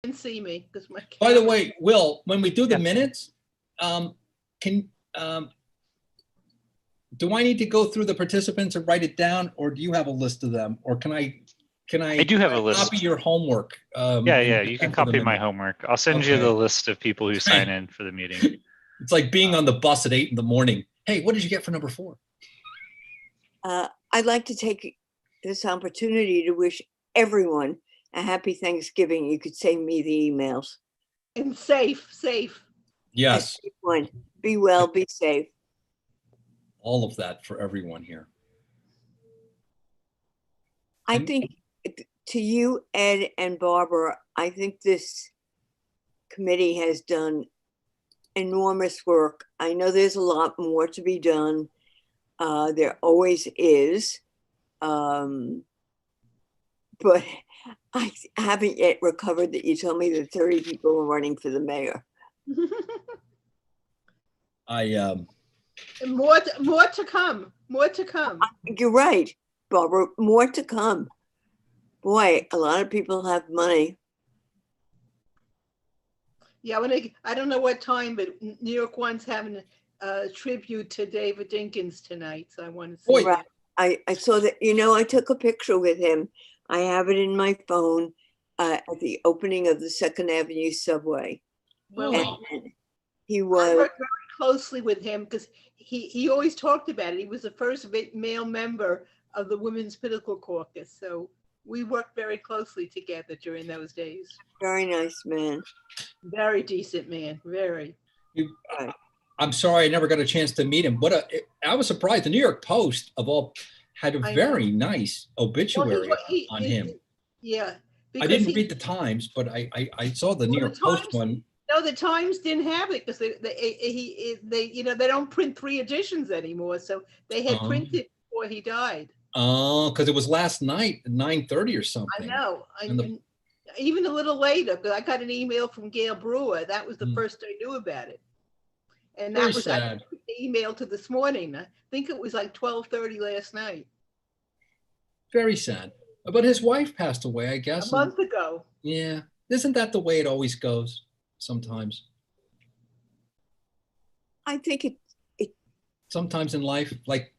Can see me because my By the way, Will, when we do the Yeah. minutes, do I need to go through the participants and write it down, or do you have a list of them, or can I do have a list. copy your homework? Yeah, you can copy my homework. I'll send you the list of people who sign in for the meeting. It's like being on the bus at 8 a.m. Hey, what did you get for number 4? I'd like to take this opportunity to wish everyone a happy Thanksgiving. You could send me the emails. And safe. Yes, Everyone, be well, be safe. all of that for everyone here. I think to you, Ed and Barbara, I think this committee has done enormous work. I know there's a lot more to be done. There always is. But I haven't yet recovered that you told me that 30 people are running for the mayor. More to come. You're right, Barbara, more to come. Boy, a lot of people have money. Yeah, I don't know what time, but New York One's having a tribute to David Dinkins tonight, so I want to see that. I saw that, I took a picture with him. I have it in my phone at the opening of the 2nd Avenue subway. Well, and he I was worked very closely with him because he always talked about it. He was the first male member of the Women's Political Caucus, so we worked very closely together during those days. very nice man. Very decent man, very. I'm sorry I never got a chance to meet him. I was surprised. The New York Post of all had a very nice obituary on him. Yeah. I didn't read the Times, but I saw the New York Post one. No, the Times didn't have it because they don't print 3 editions anymore. So they had printed before he died. Oh, because it was last night at 9:30 or something. I know. Even a little later, because I got an email from Gail Brewer. That was the first I knew about it. And that was sad. I the email to this morning. I think it was like 12:30 last night. Very sad. But his wife passed away, I guess. A month ago. Yeah. Isn't that the way it always goes sometimes? I think it sometimes in life, like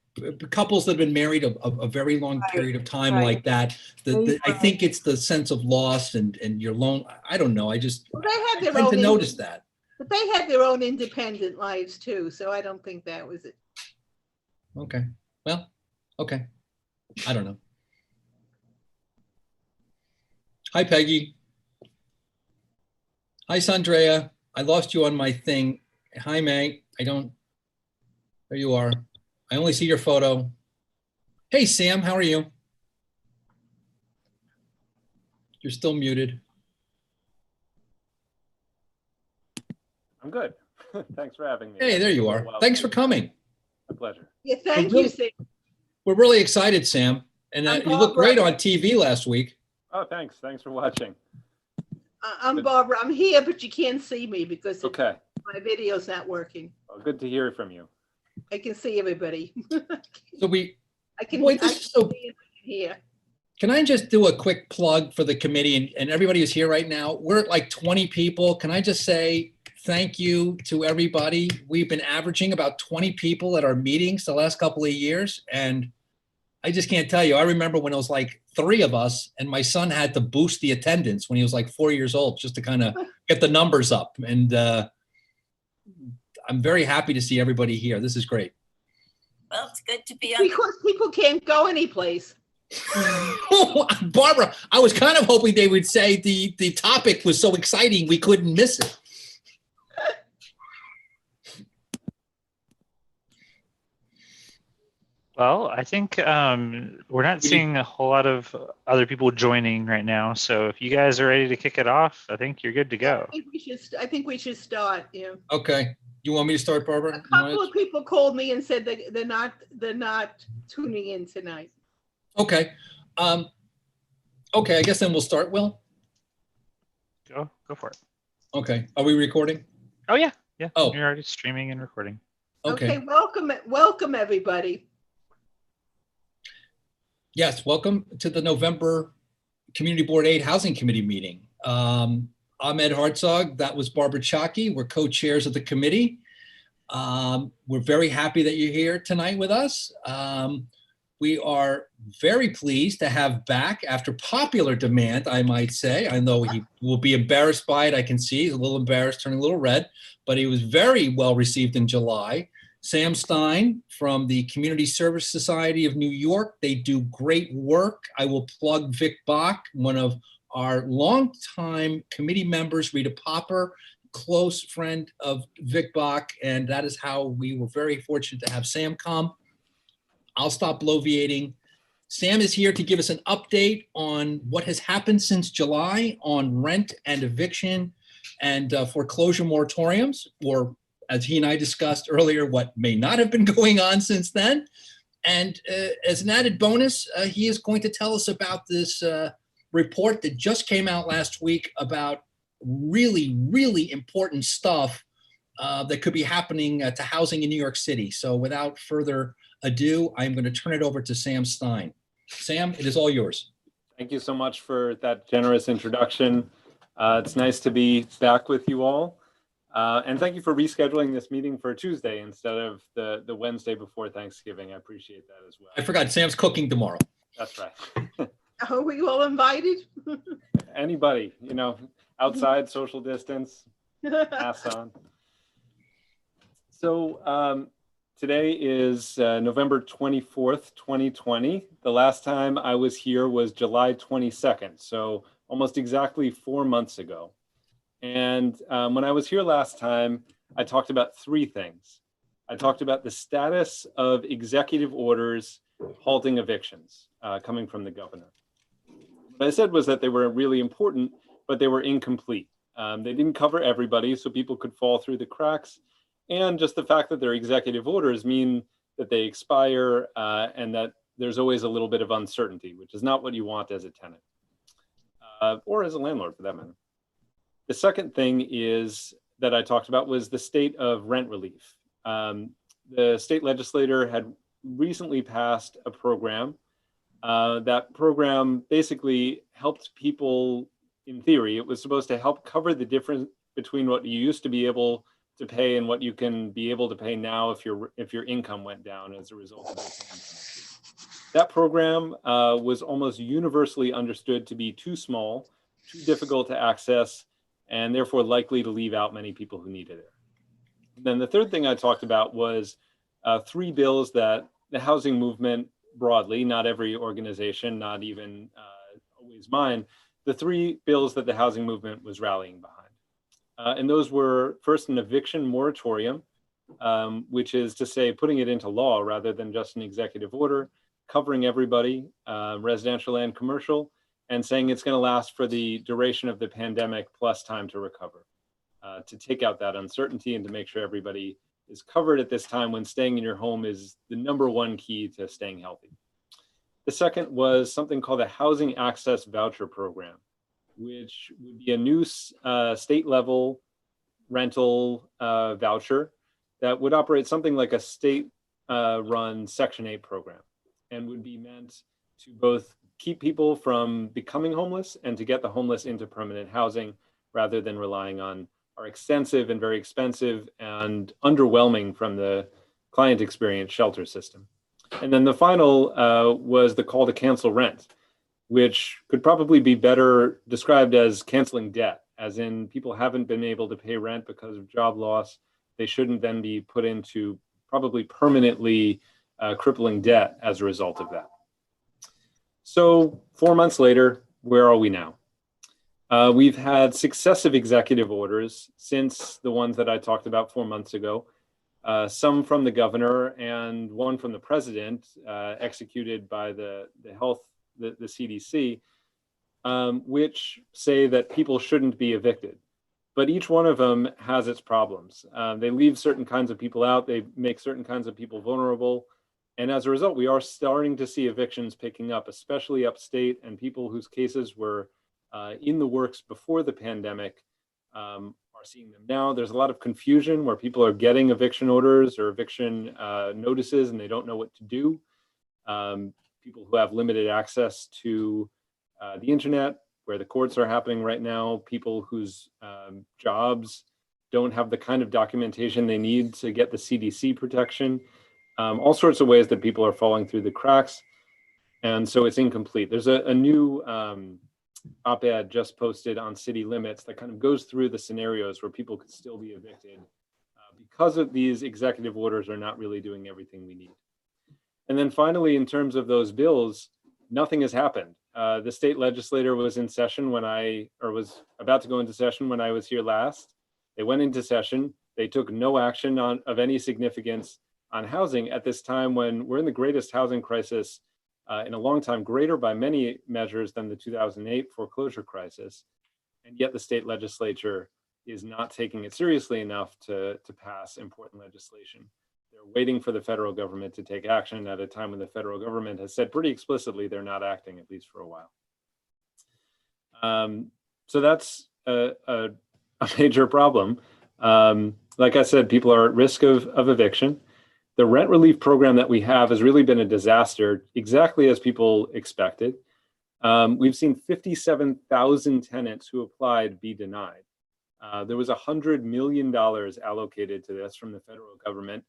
couples that have been married a very long period of time like that, I think it's the sense of loss and you're alone. I don't know. I tend to notice that. But they had their own independent lives too, so I don't think that was it. Okay. Well, okay. I don't know. Hi, Peggy. Hi, Sandrea. I lost you on my thing. Hi, May. There you are. I only see your photo. Hey, Sam, how are you? You're still muted. I'm good. Thanks for having me. Hey, there you are. Thanks for coming. My pleasure. Yeah, thank you, Sam. We're really excited, Sam. And you look great on TV last week. Oh, thanks. Thanks for watching. I'm Barbara. I'm here, but you can't see me because my video's not working. Well, good to hear from you. I can see everybody. So I can hear. Can I just do a quick plug for the committee and everybody who's here right now? We're at like 20 people. Can I just say thank you to everybody? We've been averaging about 20 people at our meetings the last couple of years. And I just can't tell you. I remember when it was like 3 of us and my son had to boost the attendance when he was like 4 years old just to kind of get the numbers up. And I'm very happy to see everybody here. This is great. Well, it's good to be on. Because people can't go anyplace. Barbara, I was kind of hoping they would say the topic was so exciting we couldn't miss it. Well, I think we're not seeing a whole lot of other people joining right now. So if you guys are ready to kick it off, I think you're good to go. I think we should start. Yeah. Okay. You want me to start, Barbara? A couple of people called me and said that they're not tuning in tonight. Okay. Okay. I guess then we'll start. Will? Go for it. Okay. Are we recording? Oh yeah. Yeah. Oh, you're already streaming and recording. Okay. Welcome everybody. Yes, welcome to the November Community Board 8 Housing Committee meeting. I'm Ed Hartzog. That was Barbara Chockey. We're co-chairs of the committee. We're very happy that you're here tonight with us. We are very pleased to have back, after popular demand, I might say. I know he will be embarrassed by it. I can see he's a little embarrassed, turning a little red, but he was very well received in July. Sam Stein from the Community Service Society of New York. They do great work. I will plug Vic Bach, one of our longtime committee members, Rita Popper, close friend of Vic Bach, and that is how we were very fortunate to have Sam come. I'll stop bloviating. Sam is here to give us an update on what has happened since July on rent and eviction and foreclosure moratoriums, or as he and I discussed earlier, what may not have been going on since then. And as an added bonus, he is going to tell us about this report that just came out last week about really, really important stuff that could be happening to housing in New York City. So without further ado, I'm going to turn it over to Sam Stein. Sam, it is all yours. Thank you so much for that generous introduction. It's nice to be back with you all. And thank you for rescheduling this meeting for Tuesday instead of the Wednesday before Thanksgiving. I appreciate that as well. I forgot, Sam's cooking tomorrow. That's right. Are we all invited? Anybody, you know, outside, social distance, pass on. So today is November 24th, 2020. The last time I was here was July 22nd, so almost exactly 4 months ago. And when I was here last time, I talked about three things. I talked about the status of executive orders halting evictions coming from the governor. What I said was that they were really important, but they were incomplete. They didn't cover everybody, so people could fall through the cracks. And just the fact that they're executive orders mean that they expire and that there's always a little bit of uncertainty, which is not what you want as a tenant or as a landlord for that matter. The second thing is that I talked about was the state of rent relief. The state legislature had recently passed a program. That program basically helped people, in theory, it was supposed to help cover the difference between what you used to be able to pay and what you can be able to pay now if your income went down as a result of the pandemic. That program was almost universally understood to be too small, too difficult to access, and therefore likely to leave out many people who needed it. Then the third thing I talked about was three bills that the housing movement broadly, not every organization, not even always mine, the three bills that the housing movement was rallying behind. And those were first an eviction moratorium, which is to say putting it into law rather than just an executive order, covering everybody, residential and commercial, and saying it's going to last for the duration of the pandemic plus time to recover, to take out that uncertainty and to make sure everybody is covered at this time when staying in your home is the number one key to staying healthy. The second was something called a Housing Access Voucher Program, which would be a new state level rental voucher that would operate something like a state run Section 8 program and would be meant to both keep people from becoming homeless and to get the homeless into permanent housing rather than relying on our extensive and very expensive and underwhelming from the client experience shelter system. And then the final was the call to cancel rent, which could probably be better described as canceling debt, as in people haven't been able to pay rent because of job loss. They shouldn't then be put into probably permanently crippling debt as a result of that. So 4 months later, where are we now? We've had successive executive orders since the ones that I talked about 4 months ago, some from the governor and one from the president executed by the CDC, which say that people shouldn't be evicted. But each one of them has its problems. They leave certain kinds of people out. They make certain kinds of people vulnerable. And as a result, we are starting to see evictions picking up, especially upstate, and people whose cases were in the works before the pandemic are seeing them now. There's a lot of confusion where people are getting eviction orders or eviction notices and they don't know what to do. People who have limited access to the internet where the courts are happening right now, people whose jobs don't have the kind of documentation they need to get the CDC protection, all sorts of ways that people are falling through the cracks. And so it's incomplete. There's a new op-ed just posted on city limits that kind of goes through the scenarios where people could still be evicted because of these executive orders are not really doing everything we need. And then finally, in terms of those bills, nothing has happened. The state legislature was in session was about to go into session when I was here last. They went into session. They took no action of any significance on housing at this time when we're in the greatest housing crisis in a long time, greater by many measures than the 2008 foreclosure crisis. And yet the state legislature is not taking it seriously enough to pass important legislation. They're waiting for the federal government to take action at a time when the federal government has said pretty explicitly they're not acting, at least for a while. So that's a major problem. Like I said, people are at risk of eviction. The rent relief program that we have has really been a disaster, exactly as people expected. We've seen 57,000 tenants who applied be denied. There was $100 million allocated to this from the federal government.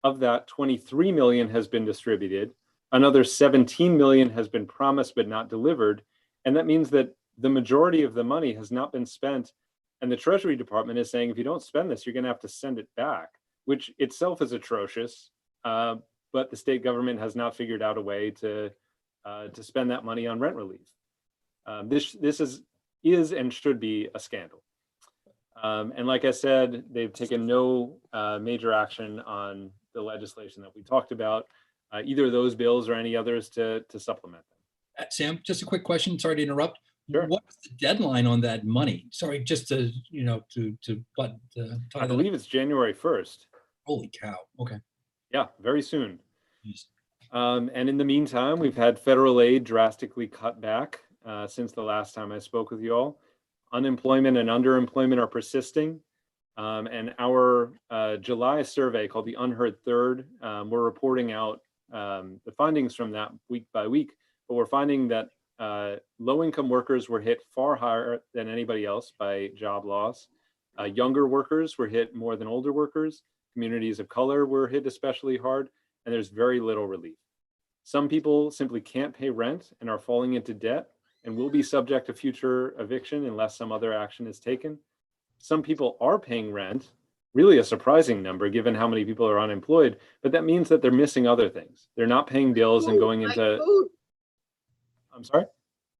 Of that, 23 million has been distributed. Another 17 million has been promised but not delivered. And that means that the majority of the money has not been spent. And the Treasury Department is saying, if you don't spend this, you're going to have to send it back, which itself is atrocious. But the state government has not figured out a way to spend that money on rent relief. This is and should be a scandal. And like I said, they've taken no major action on the legislation that we talked about, either of those bills or any others to supplement them. Sam, just a quick question. Sorry to interrupt. Sure. What's the deadline on that money? Sorry, just to, I believe it's January 1st. Holy cow. Okay. Yeah, very soon. Jeez. And in the meantime, we've had federal aid drastically cut back since the last time I spoke with you all. Unemployment and underemployment are persisting. And our July survey called the Unheard Third, we're reporting out the findings from that week by week, but we're finding that low-income workers were hit far higher than anybody else by job loss. Younger workers were hit more than older workers. Communities of color were hit especially hard, and there's very little relief. Some people simply can't pay rent and are falling into debt and will be subject to future eviction unless some other action is taken. Some people are paying rent, really a surprising number given how many people are unemployed, but that means that they're missing other things. They're not paying bills and going into food. I'm sorry?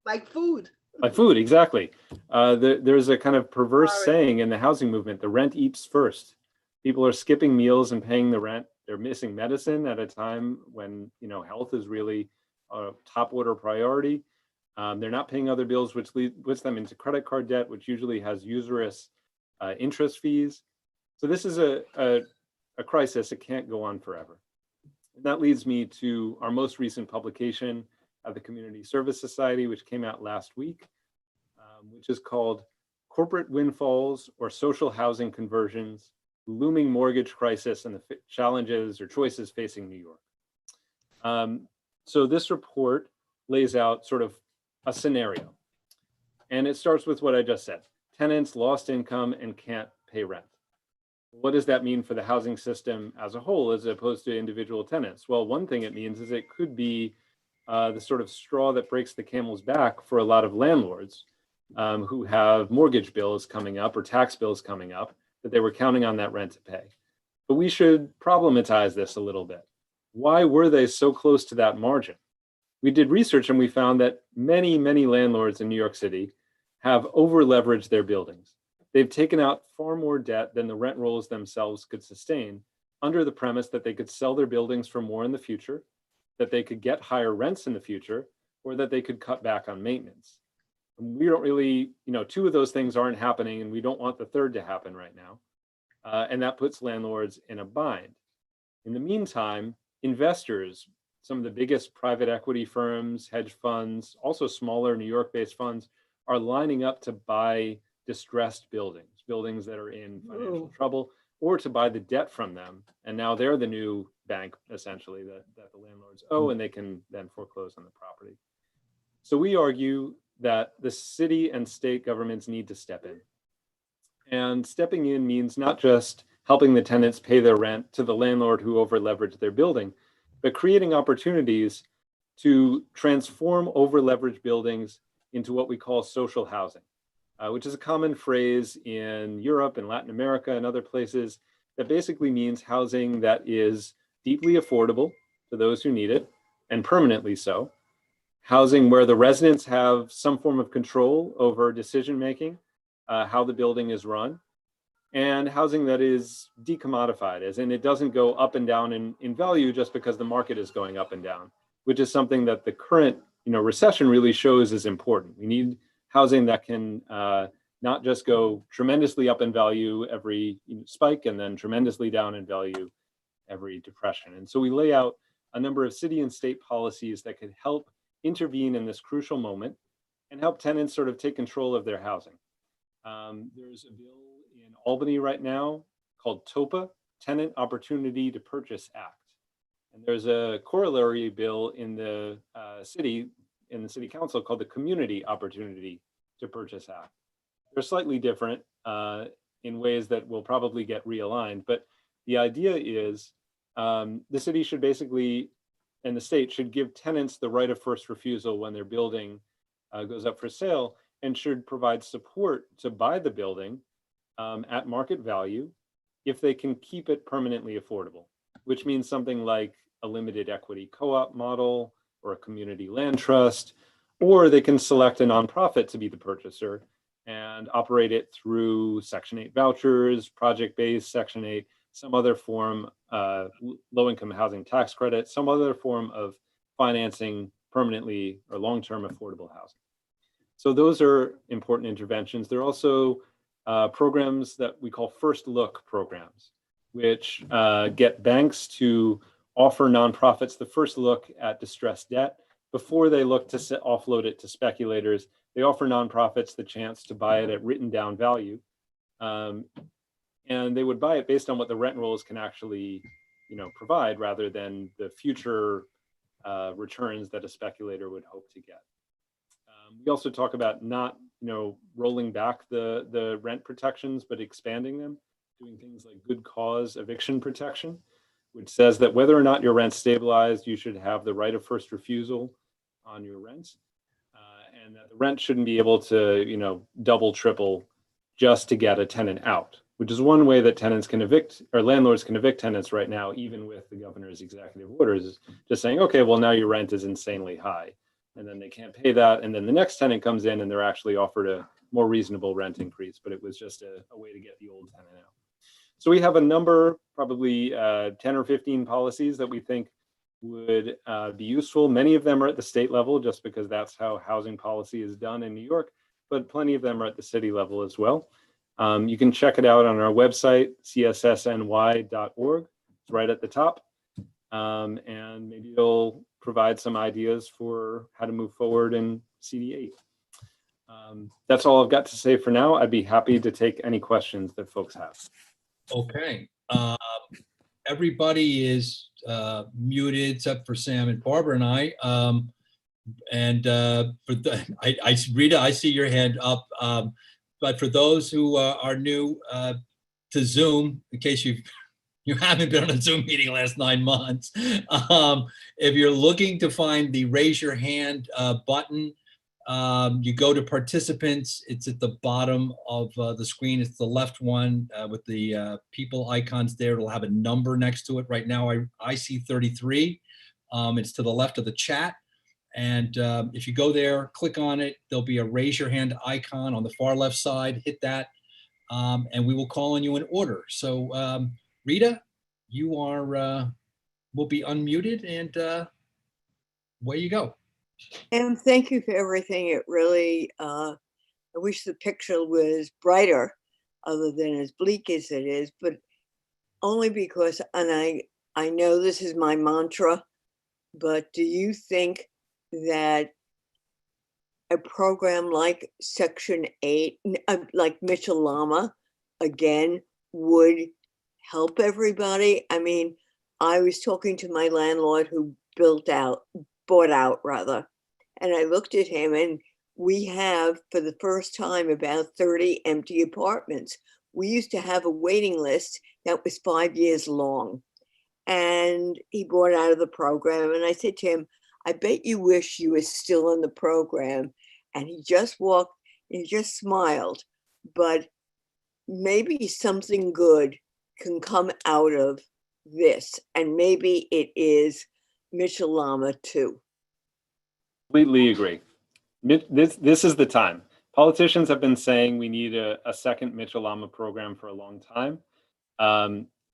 Like food. Like food, exactly. There's a kind of perverse saying in the housing movement, the rent eats first. People are skipping meals and paying the rent. They're missing medicine at a time when health is really a top order priority. They're not paying other bills, which puts them into credit card debt, which usually has usurious interest fees. So this is a crisis. It can't go on forever. And that leads me to our most recent publication at the Community Service Society, which came out last week, which is called Corporate Windfalls or Social Housing Conversions, Looming Mortgage Crisis and the Challenges or Choices Facing New York. So this report lays out sort of a scenario. And it starts with what I just said. Tenants lost income and can't pay rent. What does that mean for the housing system as a whole as opposed to individual tenants? Well, one thing it means is it could be the sort of straw that breaks the camel's back for a lot of landlords who have mortgage bills coming up or tax bills coming up that they were counting on that rent to pay. But we should problematize this a little bit. Why were they so close to that margin? We did research and we found that many, many landlords in New York City have over-leveraged their buildings. They've taken out far more debt than the rent rolls themselves could sustain under the premise that they could sell their buildings for more in the future, that they could get higher rents in the future, or that they could cut back on maintenance. And we don't really, two of those things aren't happening and we don't want the third to happen right now. And that puts landlords in a bind. In the meantime, investors, some of the biggest private equity firms, hedge funds, also smaller New York-based funds, are lining up to buy distressed buildings that are in financial trouble, or to buy the debt from them. And now they're the new bank, essentially, that the landlords owe, and they can then foreclose on the property. So we argue that the city and state governments need to step in. And stepping in means not just helping the tenants pay their rent to the landlord who over-leveraged their building, but creating opportunities to transform over-leveraged buildings into what we call social housing, which is a common phrase in Europe and Latin America and other places that basically means housing that is deeply affordable to those who need it, and permanently so. Housing where the residents have some form of control over decision-making, how the building is run, and housing that is decommodified, as in it doesn't go up and down in value just because the market is going up and down, which is something that the current recession really shows is important. We need housing that can not just go tremendously up in value every spike and then tremendously down in value every depression. And so we lay out a number of city and state policies that could help intervene in this crucial moment and help tenants sort of take control of their housing. There's a bill in Albany right now called TOPA, Tenant Opportunity to Purchase Act. And there's a corollary bill in the city council called the Community Opportunity to Purchase Act. They're slightly different in ways that will probably get realigned, but the idea is the city should basically, and the state should give tenants the right of first refusal when their building goes up for sale, and should provide support to buy the building at market value if they can keep it permanently affordable, which means something like a limited equity co-op model or a community land trust, or they can select a nonprofit to be the purchaser and operate it through Section 8 vouchers, project-based Section 8, some other form, low-income housing tax credit, some other form of financing permanently or long-term affordable housing. So those are important interventions. There are also programs that we call first look programs, which get banks to offer nonprofits the first look at distressed debt before they look to offload it to speculators. They offer nonprofits the chance to buy it at written down value. And they would buy it based on what the rent rolls can actually provide rather than the future returns that a speculator would hope to get. We also talk about not rolling back the rent protections, but expanding them, doing things like good cause eviction protection, which says that whether or not your rent's stabilized, you should have the right of first refusal on your rents, and that the rent shouldn't be able to double, triple just to get a tenant out, which is one way that tenants can evict, or landlords can evict tenants right now, even with the governor's executive orders, is just saying, okay, well, now your rent is insanely high, and then they can't pay that, and then the next tenant comes in and they're actually offered a more reasonable rent increase, but it was just a way to get the old tenant out. So we have a number, probably 10 or 15 policies that we think would be useful. Many of them are at the state level, just because that's how housing policy is done in New York, but plenty of them are at the city level as well. You can check it out on our website, cssny.org. It's right at the top. And maybe it'll provide some ideas for how to move forward in CD8. That's all I've got to say for now. I'd be happy to take any questions that folks have. Okay. Everybody is muted except for Sam and Barbara and I. Rita, I see your hand up. But for those who are new to Zoom, in case you haven't been on a Zoom meeting last 9 months, if you're looking to find the raise your hand button, you go to participants. It's at the bottom of the screen. It's the left one with the people icons there. It'll have a number next to it. Right now, I see 33. It's to the left of the chat. And if you go there, click on it, there'll be a raise your hand icon on the far left side. Hit that, and we will call on you in order. So Rita, you will be unmuted, and away you go. And thank you for everything. It really, I wish the picture was brighter other than as bleak as it is, but only because, and I know this is my mantra, but do you think that a program like Section 8, like Mitchell Lama, again, would help everybody? I mean, I was talking to my landlord who bought out, and I looked at him, and we have, for the first time, about 30 empty apartments. We used to have a waiting list that was 5 years long. And he brought out of the program. And I said to him, I bet you wish you were still in the program. And he just smiled. But maybe something good can come out of this. And maybe it is Mitchell-Lama too. Completely agree. This is the time. Politicians have been saying we need a second Mitchell-Lama program for a long time.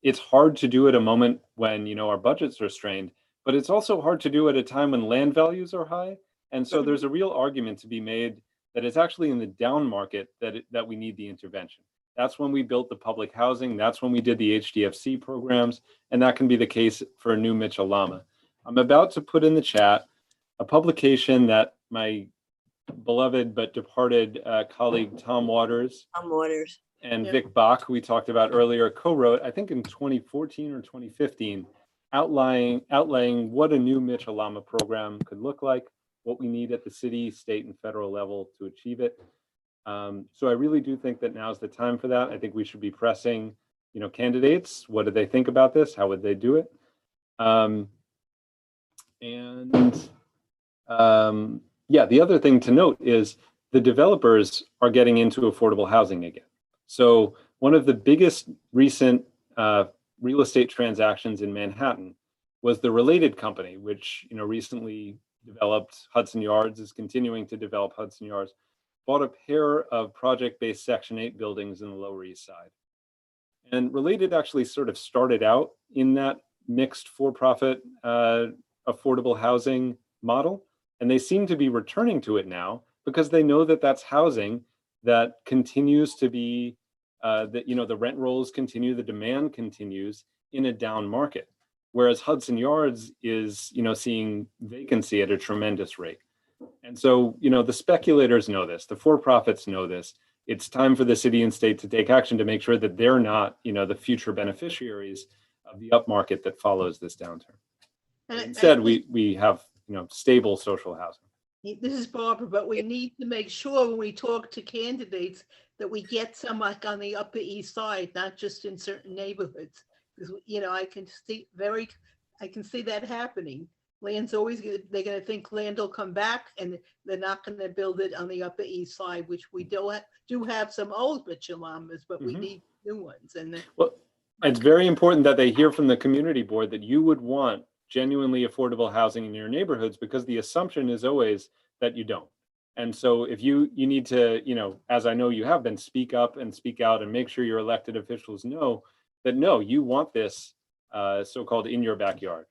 It's hard to do at a moment when, you know, our budgets are strained, but it's also hard to do at a time when land values are high. And so there's a real argument to be made that it's actually in the down market that we need the intervention. That's when we built the public housing. That's when we did the HDFC programs. And that can be the case for a new Mitchell-Lama. I'm about to put in the chat a publication that my beloved but departed colleague Tom Waters and Vic Bach, who we talked about earlier, co-wrote, I think in 2014 or 2015, outlining what a new Mitchell-Lama program could look like, what we need at the city, state, and federal level to achieve it. So I really do think that now's the time for that. I think we should be pressing, you know, candidates. What do they think about this? How would they do it? Yeah, the other thing to note is the developers are getting into affordable housing again. So one of the biggest recent real estate transactions in Manhattan was the Related Company, which, you know, recently developed Hudson Yards, is continuing to develop Hudson Yards, bought a pair of project-based Section 8 buildings in the Lower East Side. And Related actually sort of started out in that mixed for-profit affordable housing model. And they seem to be returning to it now because they know that that's housing that continues to be, that, you know, the rent rolls continue, the demand continues in a down market. Whereas Hudson Yards is, you know, seeing vacancy at a tremendous rate. And so, you know, the speculators know this, the for-profits know this. It's time for the city and state to take action to make sure that they're not, you know, the future beneficiaries of the upmarket that follows this downturn. Instead, we have, you know, stable social housing. This is Barbara, but we need to make sure when we talk to candidates that we get some like on the Upper East Side, not just in certain neighborhoods. Because, you know, I can see that happening. Land's always, they're going to think land will come back, and they're not going to build it on the Upper East Side, which we do have some old Mitchell-Lamas, but we need new ones. And well, it's very important that they hear from the community board that you would want genuinely affordable housing in your neighborhoods, because the assumption is always that you don't. And so if you need to, you know, as I know you have been, speak up and speak out and make sure your elected officials know that, no, you want this so-called in your backyard.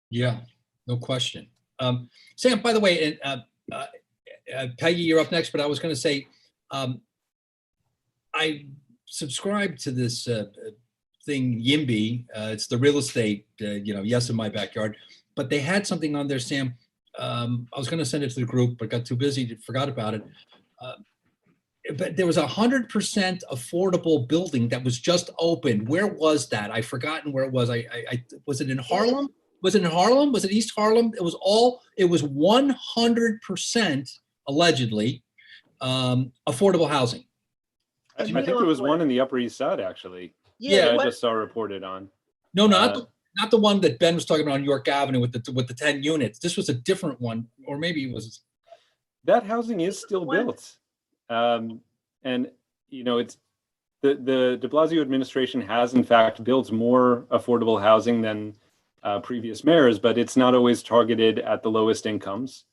Yeah, no question. Sam, by the way, Peggy, you're up next, but I was going to say, I subscribe to this thing, YIMBY. It's the real estate, you know, yes, in my backyard. But they had something on there, Sam. I was going to send it to the group, but got too busy, forgot about it. But there was 100% affordable building that was just opened. Where was that? I've forgotten where it was. Was it in Harlem? Was it in Harlem? Was it East Harlem? It was 100% allegedly affordable housing. I think there was one in the Upper East Side, actually. Yeah, I just saw reported on. No, not the one that Ben was talking about on York Avenue with the 10 units. This was a different one, or maybe it was. That housing is still built, and you know, it's the De Blasio administration has in fact built more affordable housing than previous mayors, but it's not always targeted at the lowest incomes.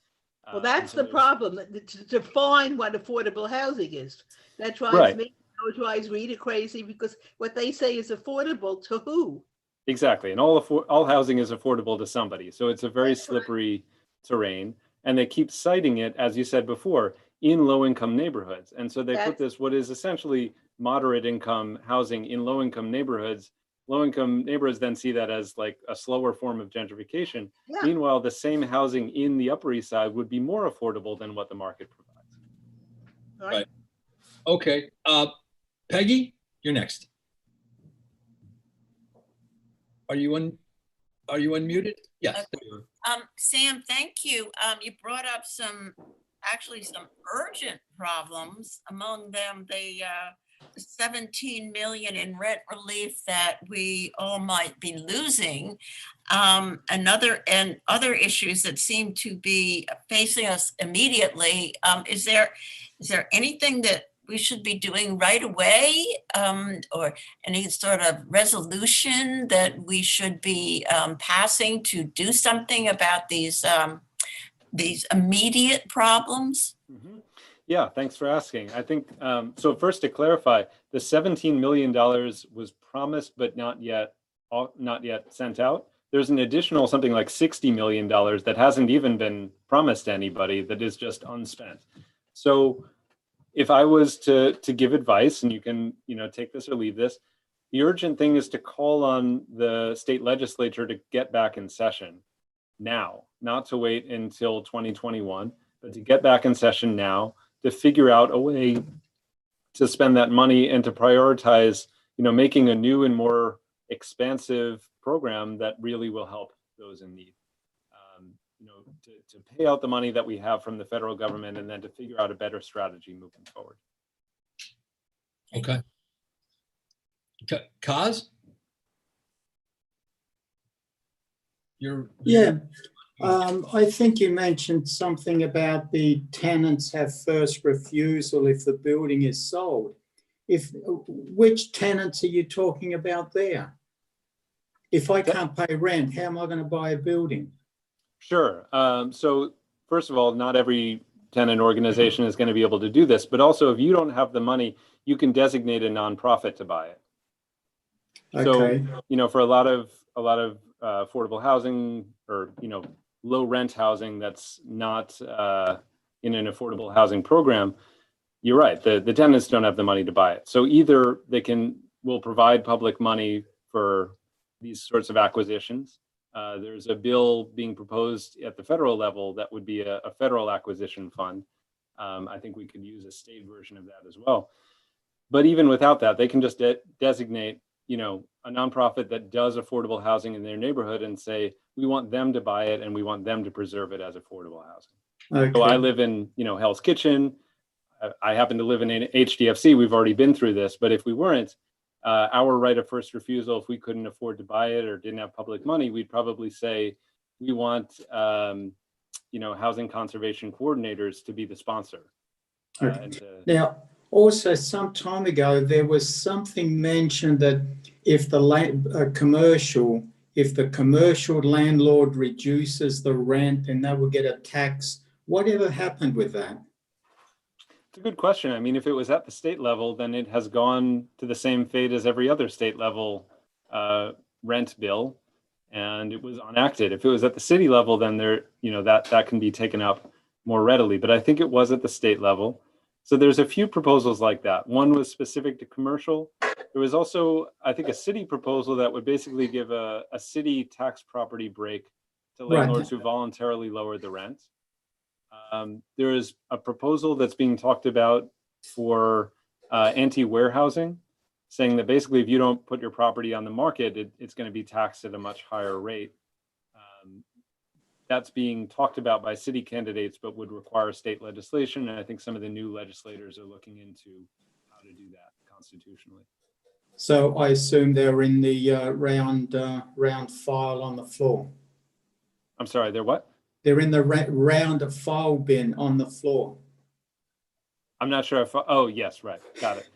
Well, that's the problem, to define what affordable housing is. That drives me, it drives Rita crazy, because what they say is affordable to who? Exactly, and all housing is affordable to somebody. So it's a very slippery terrain, and they keep citing it, as you said before, in low-income neighborhoods. And so they put this, what is essentially moderate income housing in low-income neighborhoods. Low-income neighborhoods then see that as like a slower form of gentrification. Yeah. Meanwhile, the same housing in the Upper East Side would be more affordable than what the market provides. Right. Okay. Peggy, you're next. Are you on? Are you unmuted? Yes. There you are. Sam, thank you. You brought up some urgent problems. Among them, the 17 million in rent relief that we all might be losing. Other issues that seem to be facing us immediately. Is there anything that we should be doing right away, or any sort of resolution that we should be passing to do something about these immediate problems? Mm-hmm. Yeah, thanks for asking. I think, so first to clarify, the $17 million was promised but not yet sent out. There's an additional something like $60 million that hasn't even been promised to anybody, that is just unspent. So if I was to give advice, and you can take this or leave this, the urgent thing is to call on the state legislature to get back in session now, not to wait until 2021, but to get back in session now, to figure out a way to spend that money and to prioritize, making a new and more expansive program that really will help those in need. To pay out the money that we have from the federal government, and then to figure out a better strategy moving forward. Okay. Kaz? Yeah. I think you mentioned something about the tenants have first refusal if the building is sold. Which tenants are you talking about there? If I can't pay rent, how am I going to buy a building? Sure. So first of all, not every tenant organization is going to be able to do this, but also if you don't have the money, you can designate a nonprofit to buy it. Okay. So, for a lot of affordable housing, or, low rent housing that's not in an affordable housing program, you're right. The tenants don't have the money to buy it. So either will provide public money for these sorts of acquisitions. There's a bill being proposed at the federal level that would be a federal acquisition fund. I think we could use a state version of that as well. But even without that, they can just designate, a nonprofit that does affordable housing in their neighborhood and say, we want them to buy it and we want them to preserve it as affordable housing. Okay. So I live in, Hell's Kitchen. I happen to live in HDFC. We've already been through this, but if we weren't, our right of first refusal, if we couldn't afford to buy it or didn't have public money, we'd probably say we want, housing conservation coordinators to be the sponsor. Okay. Now, also some time ago, there was something mentioned that if the commercial landlord reduces the rent, then they will get a tax. Whatever happened with that? It's a good question. I mean, if it was at the state level, then it has gone to the same fate as every other state level rent bill, and it was enacted. If it was at the city level, then that can be taken up more readily. But I think it was at the state level. So there's a few proposals like that. One was specific to commercial. There was also, I think, a city proposal that would basically give a city tax property break to landlords who voluntarily lower the rent. There is a proposal that's being talked about for anti-warehousing, saying that basically if you don't put your property on the market, it's going to be taxed at a much higher rate. That's being talked about by city candidates, but would require state legislation. And I think some of the new legislators are looking into how to do that constitutionally. So I assume they're in the round file on the floor. I'm sorry, they're what? They're in the round file bin on the floor. I'm not sure if, oh, yes, right. Got it.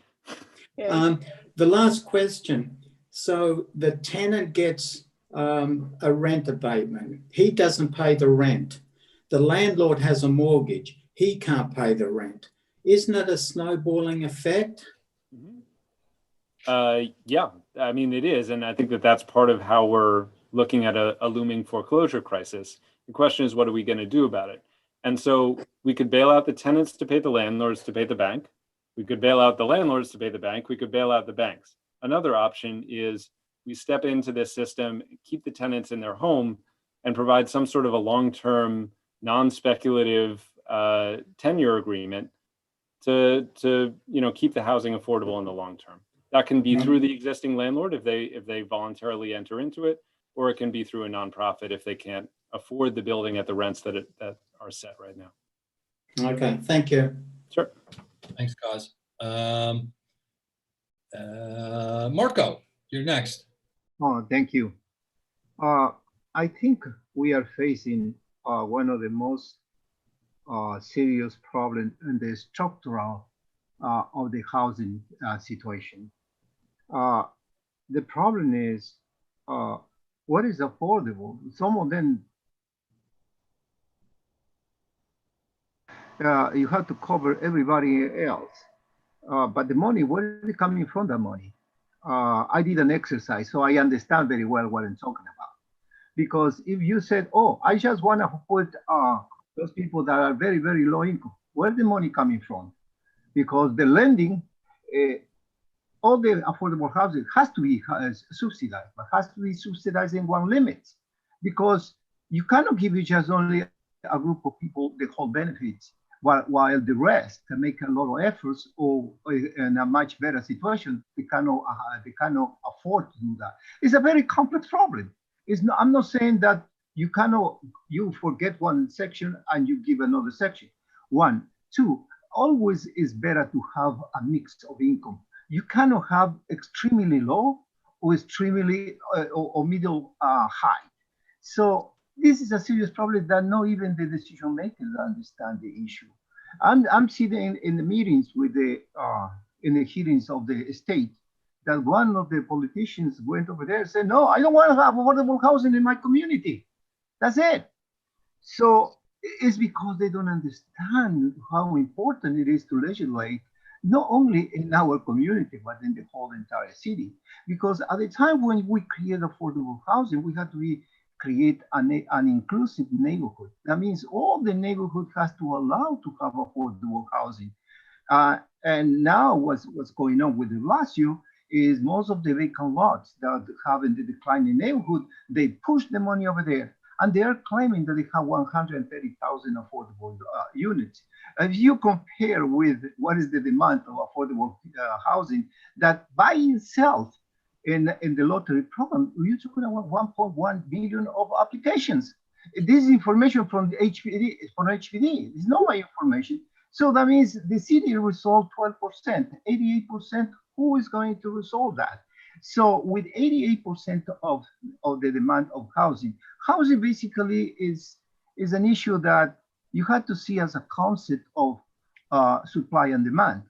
The last question. So the tenant gets a rent abatement. He doesn't pay the rent. The landlord has a mortgage. He can't pay the rent. Isn't it a snowballing effect? Mm-hmm. Yeah, I mean, it is. And I think that's part of how we're looking at a looming foreclosure crisis. The question is, what are we going to do about it? And so we could bail out the tenants to pay the landlords to pay the bank. We could bail out the landlords to pay the bank. We could bail out the banks. Another option is we step into this system, keep the tenants in their home, and provide some sort of a long-term, non-speculative tenure agreement to keep the housing affordable in the long term. That can be through the existing landlord if they voluntarily enter into it. or it can be through a nonprofit if they can't afford the building at the rents that are set right now. Okay, thank you. Sure. Thanks, Cos. Marco, you're next. Oh, thank you. I think we are facing one of the most serious problems in the structural of the housing situation. The problem is what is affordable. Some of them you have to cover everybody else, but the money, where is it coming from? The money. I did an exercise, so I understand very well what I'm talking about. Because if you said, "Oh, I just want to put those people that are very, very low income," where's the money coming from? Because the lending, all the affordable housing has to be subsidized, but has to be subsidized in one limit. Because you cannot give it just only a group of people the whole benefits, while the rest can make a lot of efforts or in a much better situation, they cannot afford to do that. It's a very complex problem. It's not, I'm not saying that you forget one section and you give another section. One, two, always is better to have a mix of income. You cannot have extremely low or extremely or middle high. So this is a serious problem that not even the decision makers understand the issue. I'm sitting in the meetings with in the hearings of the state, that one of the politicians went over there and said, "No, I don't want to have affordable housing in my community." That's it. So it's because they don't understand how important it is to legislate, not only in our community, but in the whole entire city. Because at the time when we create affordable housing, we have to create an inclusive neighborhood. That means all the neighborhood has to allow to have affordable housing. And now what's going on with the last year is most of the vacant lots that have in the declining neighborhood, they push the money over there. And they are claiming that they have 130,000 affordable units. If you compare with what is the demand of affordable housing, that by itself in the lottery program, you're talking about 1.1 billion of applications. This is information from the HPD, It's not my information. So that means the city resolved 12%, 88%, who is going to resolve that? So with 88% of the demand of housing basically is an issue that you have to see as a concept of supply and demand.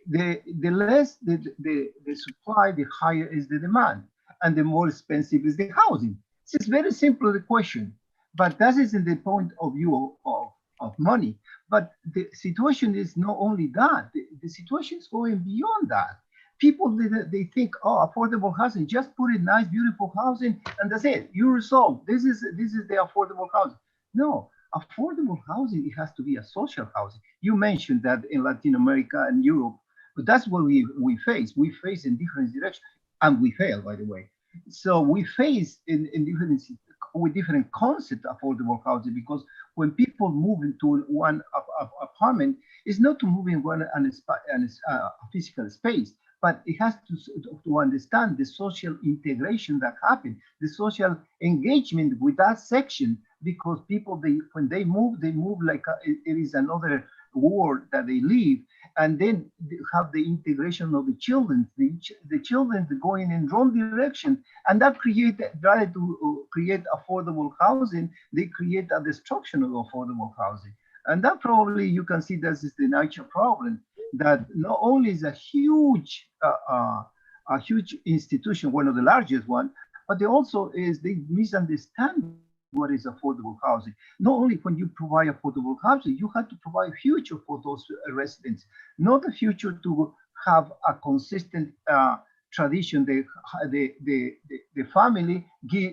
The less the supply, the higher is the demand, and the more expensive is the housing. It's very simple, the question, but that isn't the point of view of money. But the situation is not only that, the situation is going beyond that. People, they think, "Oh, affordable housing, just put it nice, beautiful housing, and that's it. You resolve. This is the affordable housing." No, affordable housing, it has to be a social housing. You mentioned that in Latin America and Europe, but that's what we face. We face in different directions, and we fail, by the way. So we face with different concepts affordable housing, because when people move into one apartment, it's not to move in one physical space, but it has to understand the social integration that happens, the social engagement with that section, because people, when they move like it is another world that they live, and then they have the integration of the children, the children going in wrong direction, and that rather to create affordable housing, they create a destruction of affordable housing. And that probably you can see this is the nature problem, that not only is a huge institution, one of the largest one, but they also they misunderstand what is affordable housing. Not only when you provide affordable housing, you have to provide a future for those residents, not a future to have a consistent tradition. The family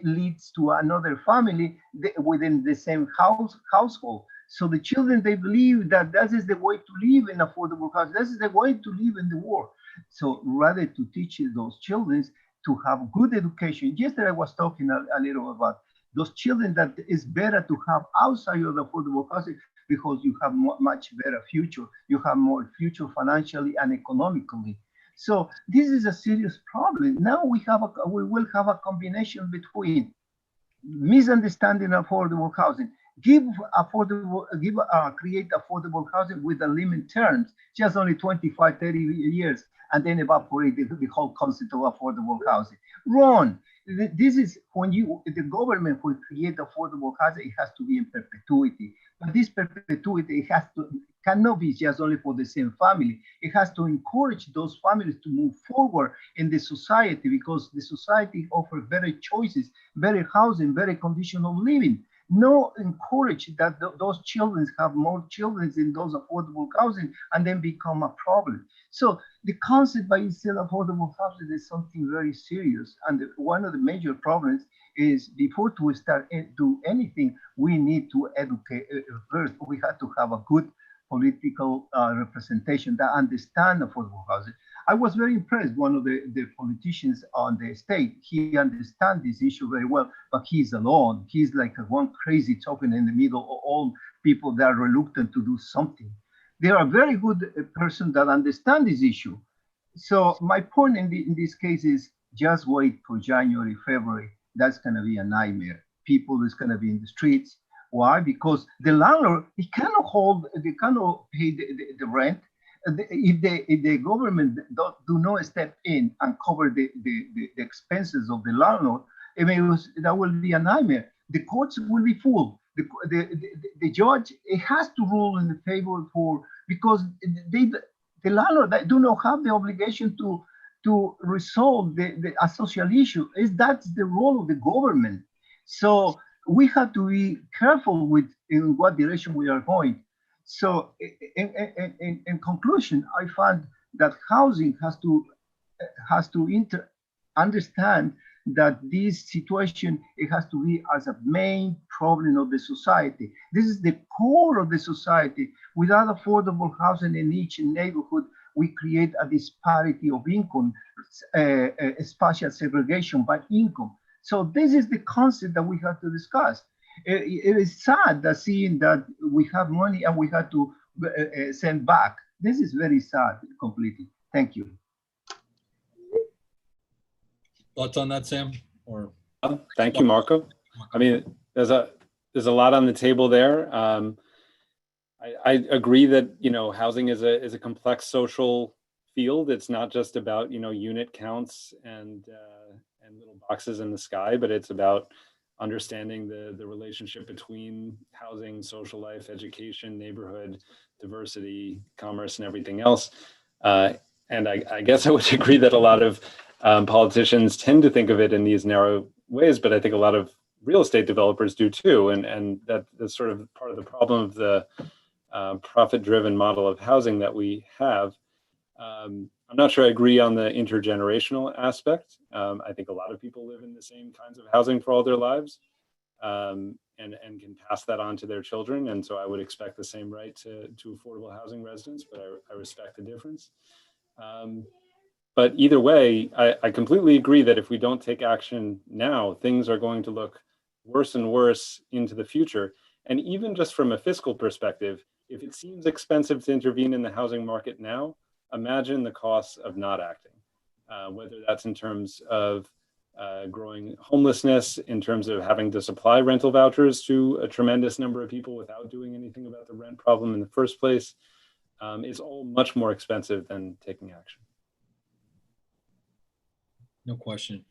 leads to another family within the same household. So the children, they believe that that is the way to live in affordable housing. This is the way to live in the world. So rather to teach those children to have good education. Yesterday I was talking a little about those children, that is better to have outside of the affordable housing, because you have much better future. You have more future financially and economically. So this is a serious problem. Now we will have a combination between misunderstanding affordable housing. Create affordable housing with the limit terms, just only 25, 30 years, and then evaporate the whole concept of affordable housing. Wrong. This is when the government will create affordable housing, it has to be in perpetuity. But this perpetuity cannot be just only for the same family. It has to encourage those families to move forward in the society, because the society offers better choices, better housing, better condition of living. No, encourage that those children have more children in those affordable housing and then become a problem. So the concept by itself, affordable housing, is something very serious. And one of the major problems is, before we start do anything, we need to educate first. We have to have a good political representation that understand affordable housing. I was very impressed. One of the politicians on the state, he understands this issue very well, but he's alone. He's like one crazy talking in the middle of all people that are reluctant to do something. There are very good persons that understand this issue. So my point in this case is, just wait for January, February. That's going to be a nightmare. People is going to be in the streets. Why? Because the landlord, they cannot pay the rent. If the government do not step in and cover the expenses of the landlord, that will be a nightmare. The courts will be full. The judge, it has to rule in the favor because the landlord do not have the obligation to resolve a social issue. That's the role of the government. So we have to be careful in what direction we are going. So in conclusion, I find that housing has to understand that this situation, it has to be as a main problem of the society. This is the core of the society. Without affordable housing in each neighborhood, we create a disparity of income, spatial segregation by income. So this is the concept that we have to discuss. It is sad that seeing that we have money and we have to send back. This is very sad completely. Thank you. Thoughts on that, Sam? Or thank you, Marco. I mean, there's a lot on the table there. I agree that housing is a complex social field. It's not just about unit counts and little boxes in the sky, but it's about understanding the relationship between housing, social life, education, neighborhood, diversity, commerce, and everything else. And I guess I would agree that a lot of politicians tend to think of it in these narrow ways, but I think a lot of real estate developers do too. And that's sort of part of the problem of the profit-driven model of housing that we have. I'm not sure I agree on the intergenerational aspect. I think a lot of people live in the same kinds of housing for all their lives, and can pass that on to their children. And so I would expect the same right to affordable housing residents, but I respect the difference. But either way, I completely agree that if we don't take action now, things are going to look worse and worse into the future. And even just from a fiscal perspective, if it seems expensive to intervene in the housing market now, imagine the costs of not acting, whether that's in terms of growing homelessness, in terms of having to supply rental vouchers to a tremendous number of people without doing anything about the rent problem in the first place. It's all much more expensive than taking action. No question.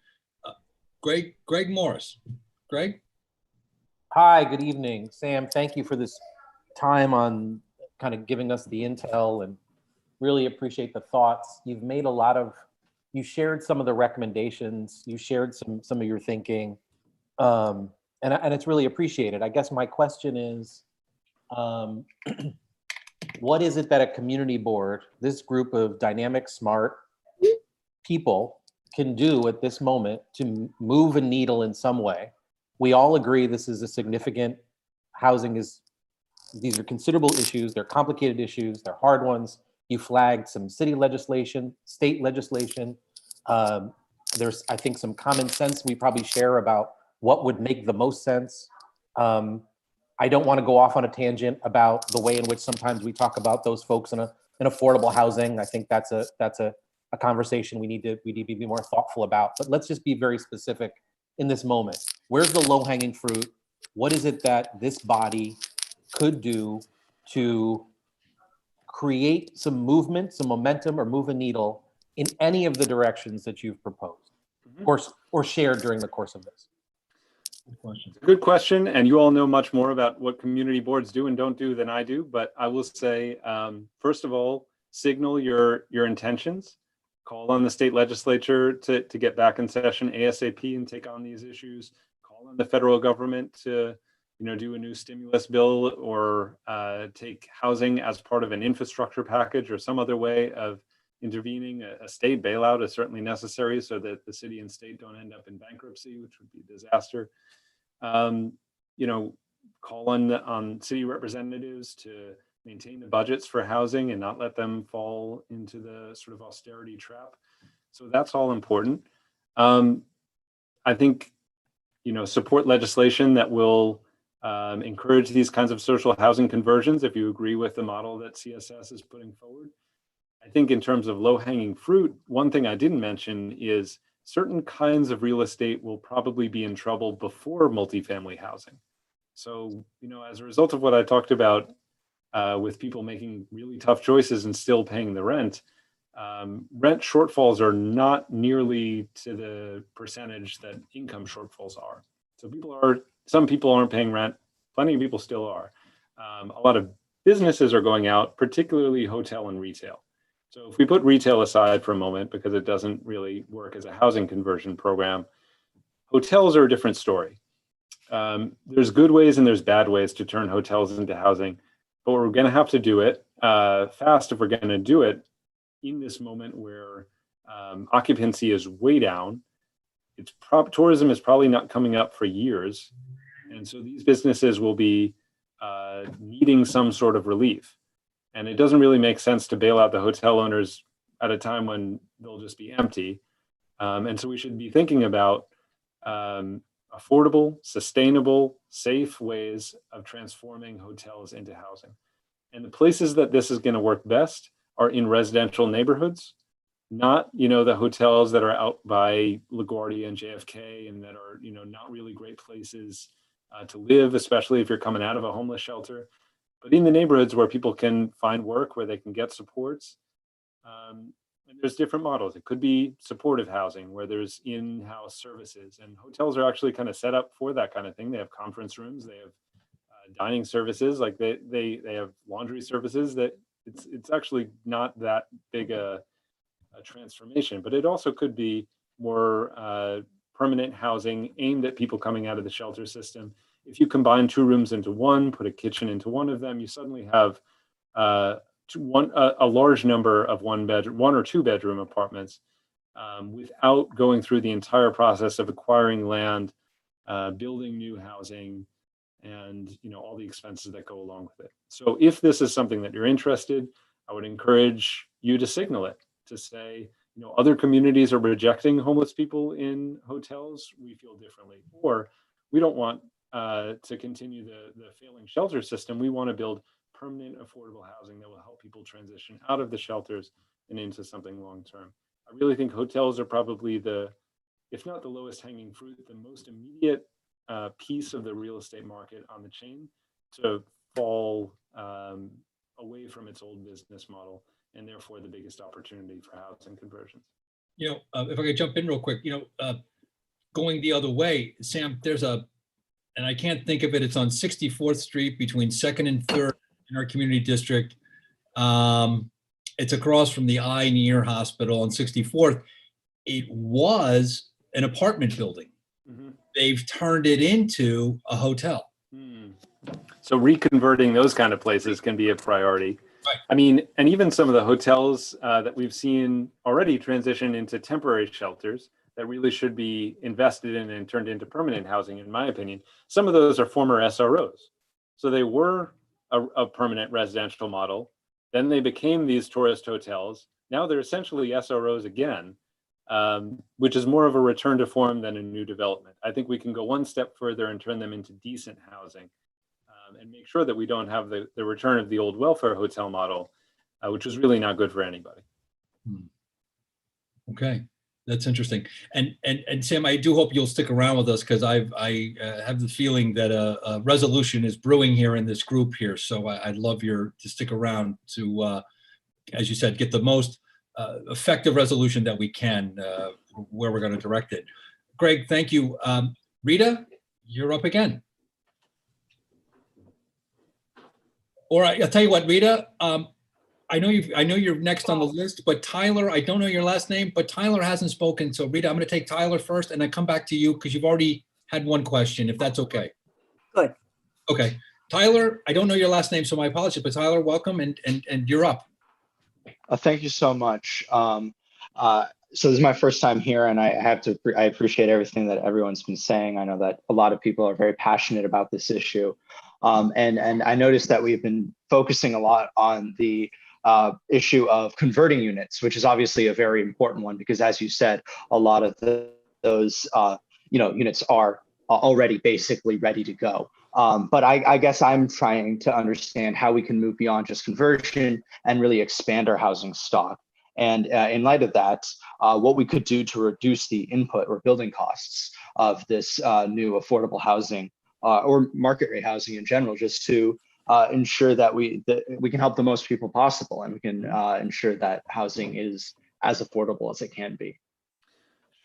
Greg Morris. Greg? Hi, good evening. Sam, thank you for this time on kind of giving us the intel, and really appreciate the thoughts. You've made you shared some of the recommendations, you shared some of your thinking, and it's really appreciated. I guess my question is, what is it that a community board, this group of dynamic, smart people, can do at this moment to move a needle in some way? We all agree this is a significant, these are considerable issues, they're complicated issues, they're hard ones. You flagged some city legislation, state legislation. There's, I think, some common sense we probably share about what would make the most sense. I don't want to go off on a tangent about the way in which sometimes we talk about those folks in affordable housing. I think that's a conversation we need to be more thoughtful about. But let's just be very specific in this moment? Where's the low-hanging fruit? What is it that this body could do to create some movement, some momentum, or move a needle in any of the directions that you've proposed, of course, or shared during the course of this? Good question. Good question, and you all know much more about what community boards do and don't do than I do, but I will say, first of all, signal your intentions. Call on the state legislature to get back in session ASAP and take on these issues. Call on the federal government to do a new stimulus bill or take housing as part of an infrastructure package or some other way of intervening. A state bailout is certainly necessary so that the city and state don't end up in bankruptcy, which would be a disaster. Call on city representatives to maintain the budgets for housing and not let them fall into the sort of austerity trap. So that's all important. I think, support legislation that will encourage these kinds of social housing conversions if you agree with the model that CSS is putting forward. I think in terms of low-hanging fruit, one thing I didn't mention is certain kinds of real estate will probably be in trouble before multifamily housing. So, as a result of what I talked about with people making really tough choices and still paying the rent, rent shortfalls are not nearly to the percentage that income shortfalls are. So some people aren't paying rent, plenty of people still are. A lot of businesses are going out, particularly hotel and retail. So if we put retail aside for a moment, because it doesn't really work as a housing conversion program, hotels are a different story. There's good ways and there's bad ways to turn hotels into housing, but we're going to have to do it fast if we're going to do it in this moment where occupancy is way down. Tourism is probably not coming up for years. And so these businesses will be needing some sort of relief. And it doesn't really make sense to bail out the hotel owners at a time when they'll just be empty. And so we should be thinking about affordable, sustainable, safe ways of transforming hotels into housing. And the places that this is going to work best are in residential neighborhoods, not, the hotels that are out by LaGuardia and JFK and that are, not really great places to live, especially if you're coming out of a homeless shelter, but in the neighborhoods where people can find work, where they can get supports. And there's different models. It could be supportive housing where there's in-house services, and hotels are actually kind of set up for that kind of thing. They have conference rooms, they have dining services, like they have laundry services. That it's actually not that big a transformation, but it also could be more permanent housing aimed at people coming out of the shelter system. If you combine 2 rooms into one, put a kitchen into one of them, you suddenly have a large number of 1 or 2 bedroom apartments without going through the entire process of acquiring land, building new housing, and all the expenses that go along with it. So if this is something that you're interested, I would encourage you to signal it, to say, other communities are rejecting homeless people in hotels, we feel differently. Or we don't want to continue the failing shelter system. We want to build permanent, affordable housing that will help people transition out of the shelters and into something long-term. I really think hotels are probably if not the lowest hanging fruit, the most immediate piece of the real estate market on the chain to fall away from its old business model, and therefore the biggest opportunity for housing conversions. If I could jump in real quick, going the other way, Sam, and I can't think of it, it's on 64th Street between 2nd and 3rd in our community district. It's across from the eye near hospital on 64th. It was an apartment building. Mm-hmm. They've turned it into a hotel. So reconverting those kind of places can be a priority. Right. I mean, and even some of the hotels that we've seen already transition into temporary shelters that really should be invested in and turned into permanent housing, in my opinion. Some of those are former SROs. So they were a permanent residential model. Then they became these tourist hotels. Now they're essentially SROs again, which is more of a return to form than a new development. I think we can go one step further and turn them into decent housing and make sure that we don't have the return of the old welfare hotel model, which was really not good for anybody. Okay. That's interesting. And Sam, I do hope you'll stick around with us because I have the feeling that a resolution is brewing here in this group here. So I'd love to stick around to, as you said, get the most effective resolution that we can where we're going to direct it. Greg, thank you. Rita, you're up again. All right, I'll tell you what, Rita, I know you're next on the list, but Tyler, I don't know your last name, but Tyler hasn't spoken. So Rita, I'm going to take Tyler first and then come back to you because you've already had one question, if that's okay. Good. Okay. Tyler, I don't know your last name, so my apologies, but Tyler, welcome and you're up. Thank you so much. So this is my first time here, and I appreciate everything that everyone's been saying. I know that a lot of people are very passionate about this issue. And I noticed that we've been focusing a lot on the issue of converting units, which is obviously a very important one because, as you said, a lot of those units are already basically ready to go. But I guess I'm trying to understand how we can move beyond just conversion and really expand our housing stock. And in light of that, what we could do to reduce the input or building costs of this new affordable housing or market rate housing in general, just to ensure that we can help the most people possible, and we can ensure that housing is as affordable as it can be.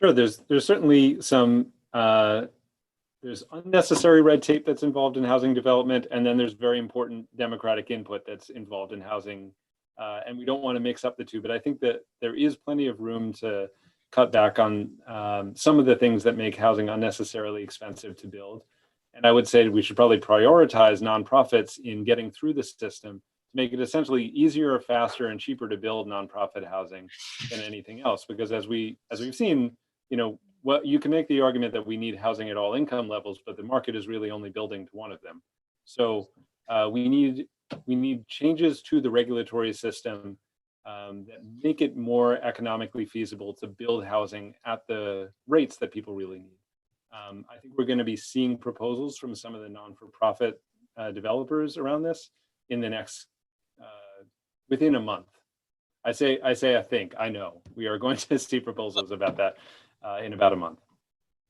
Sure, there's certainly some there's unnecessary red tape that's involved in housing development, and then there's very important democratic input that's involved in housing, and we don't want to mix up the two. But I think that there is plenty of room to cut back on some of the things that make housing unnecessarily expensive to build. And I would say we should probably prioritize nonprofits in getting through the system to make it essentially easier, faster, and cheaper to build nonprofit housing than anything else. Because as we've seen, what you can make the argument that we need housing at all income levels, but the market is really only building to one of them. So we need changes to the regulatory system that make it more economically feasible to build housing at the rates that people really need. I think we're going to be seeing proposals from some of the non-for-profit developers around this in the next within a month. I know we are going to see proposals about that in about a month.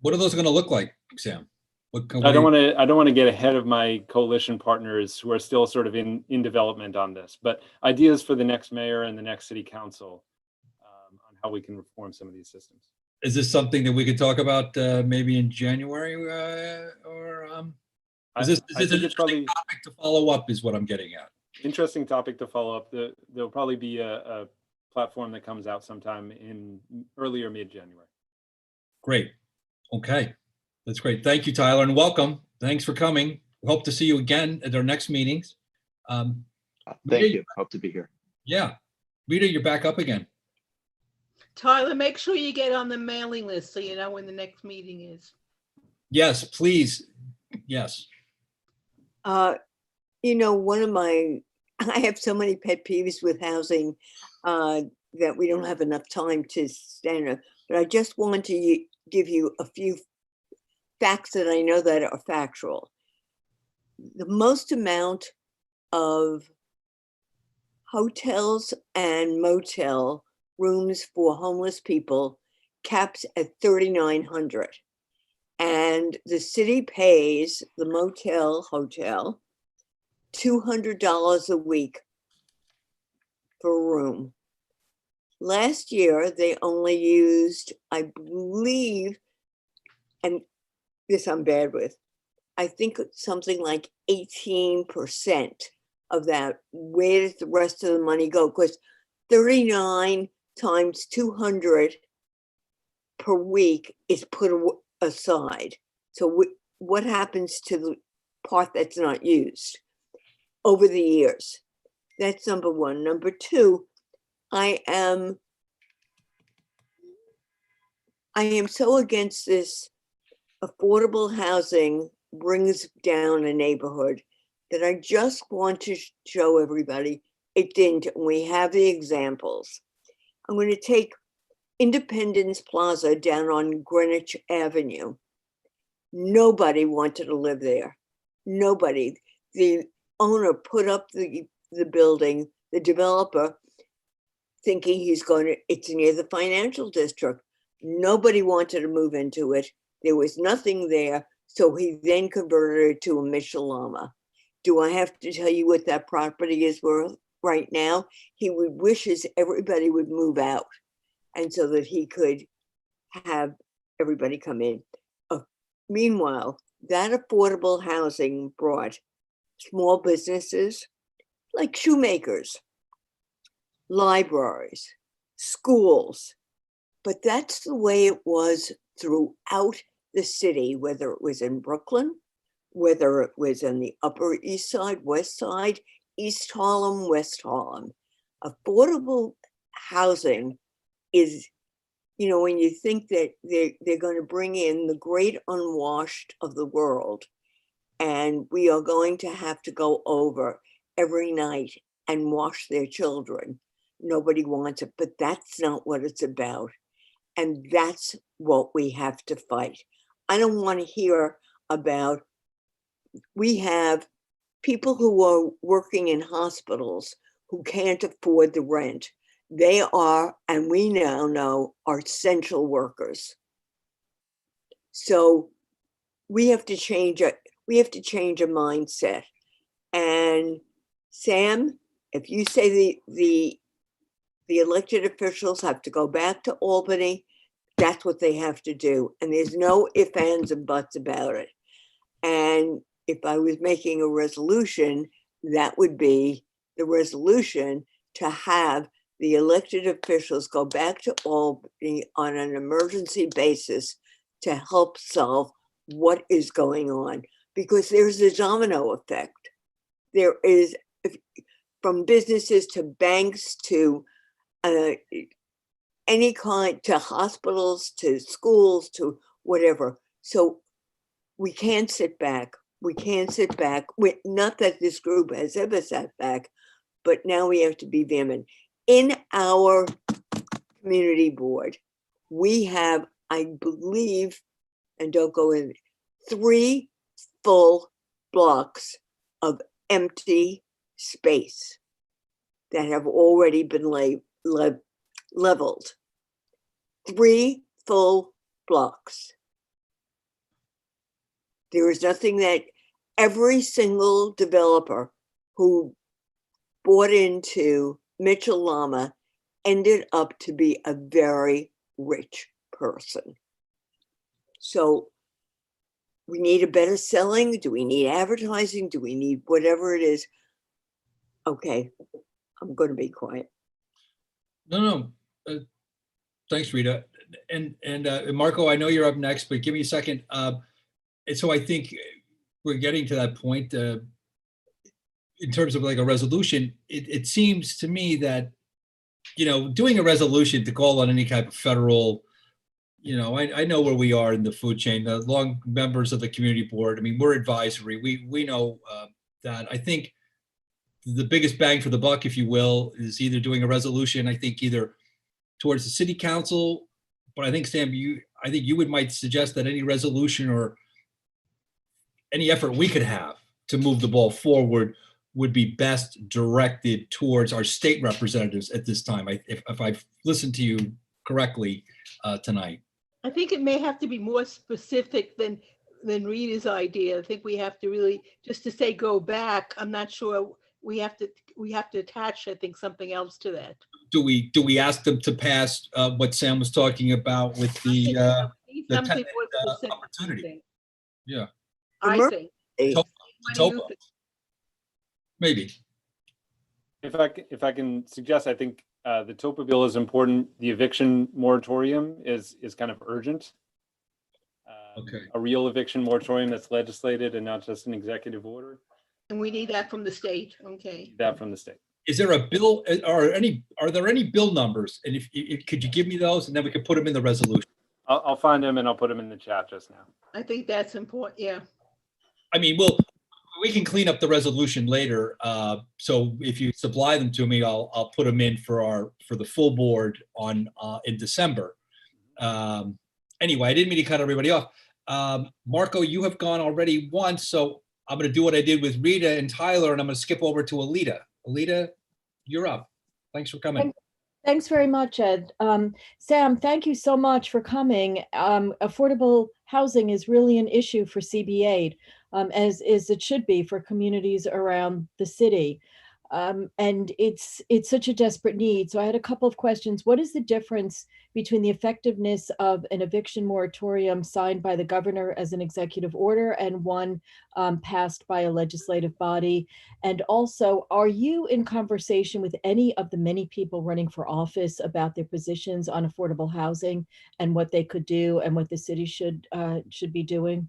What are those going to look like, Sam? I don't want to get ahead of my coalition partners who are still sort of in development on this, but ideas for the next mayor and the next city council on how we can reform some of these systems. Is this something that we could talk about maybe in January, or is this an interesting topic to follow up? Is what I'm getting at. Interesting topic to follow up. There'll probably be a platform that comes out sometime in early or mid-January. Great. Okay, that's great. Thank you, Tyler, and welcome. Thanks for coming. We hope to see you again at our next meetings. Thank you. Hope to be here. Yeah, Rita, you're back up again. Tyler, make sure you get on the mailing list so you know when the next meeting is. Yes, please. Yes. I have so many pet peeves with housing that we don't have enough time to stand on. But I just want to give you a few facts that I know that are factual. The most amount of hotels and motel rooms for homeless people caps at 3,900. And the city pays the hotel $200 a week for a room. Last year, they only used, I believe, and this I'm bad with, I think something like 18% of that. Where does the rest of the money go? Because 39 times 200 per week is put aside. So what happens to the part that's not used over the years? That's number one. Number two, I am so against this affordable housing brings down a neighborhood that I just want to show everybody it didn't. We have the examples. I'm going to take Independence Plaza down on Greenwich Avenue. Nobody wanted to live there. Nobody. The owner put up the building, the developer, thinking it's near the financial district. Nobody wanted to move into it. There was nothing there. So he then converted it to a Michelama. Do I have to tell you what that property is worth right now? He would wishes everybody would move out, and so that he could have everybody come in. Meanwhile, that affordable housing brought small businesses like shoemakers, libraries, schools. But that's the way it was throughout the city, whether it was in Brooklyn, whether it was in the Upper East Side, West Side, East Harlem, West Harlem. Affordable housing is, you know, when you think that they're going to bring in the great unwashed of the world, and we are going to have to go over every night and wash their children. Nobody wants it, but that's not what it's about. And that's what we have to fight. I don't want to hear about, we have people who are working in hospitals who can't afford the rent. They are, and we now know, are essential workers. So we have to change it. We have to change a mindset. And Sam, if you say the elected officials have to go back to Albany, that's what they have to do. And there's no ifs, ands, and buts about it. And if I was making a resolution, that would be the resolution to have the elected officials go back to Albany on an emergency basis to help solve what is going on. Because there's a domino effect. There is, from businesses to banks to any kind, to hospitals, to schools, to whatever. So we can't sit back. We can't sit back. Not that this group has ever sat back, but now we have to be vehement. In our community board, we have, I believe, and don't go in, 3 full blocks of empty space that have already been leveled. 3 full blocks. There is nothing that every single developer who bought into Mitchell-Lama ended up to be a very rich person. So we need a better selling. Do we need advertising? Do we need whatever it is? Okay, I'm going to be quiet. No. Thanks, Rita. And Marco, I know you're up next, but give me a second. And so I think we're getting to that point in terms of like a resolution. It seems to me that, you know, doing a resolution to call on any type of federal, you know, I know where we are in the food chain, the long members of the community board. I mean, we're advisory. We know that. I think the biggest bang for the buck, if you will, is either doing a resolution, I think either towards the city council, but I think, Sam, I think you might suggest that any resolution or any effort we could have to move the ball forward would be best directed towards our state representatives at this time, if I've listened to you correctly tonight. I think it may have to be more specific than Rita's idea. I think we have to really, just to say go back, I'm not sure. We have to attach, I think, something else to that. Do we ask them to pass what Sam was talking about with the tenant opportunity? Yeah. I think. Maybe. If I can suggest, I think the TOPA bill is important. The eviction moratorium is kind of urgent. Okay. A real eviction moratorium that's legislated and not just an executive order. And we need that from the state. Okay. That from the state. Is there a bill? Are there any bill numbers? And if could you give me those, and then we could put them in the resolution? I'll find them and I'll put them in the chat just now. I think that's important. Yeah. I mean, we can clean up the resolution later. So if you supply them to me, I'll put them in for the full board on in December. Anyway, I didn't mean to cut everybody off. Marco, you have gone already once, so I'm going to do what I did with Rita and Tyler, and I'm going to skip over to Alita. Alita, you're up. Thanks for coming. Thanks very much, Ed. Sam, thank you so much for coming. Affordable housing is really an issue for CB8, as it should be for communities around the city. And it's such a desperate need. So I had a couple of questions. What is the difference between the effectiveness of an eviction moratorium signed by the governor as an executive order and one passed by a legislative body? And also, are you in conversation with any of the many people running for office about their positions on affordable housing and what they could do and what the city should be doing?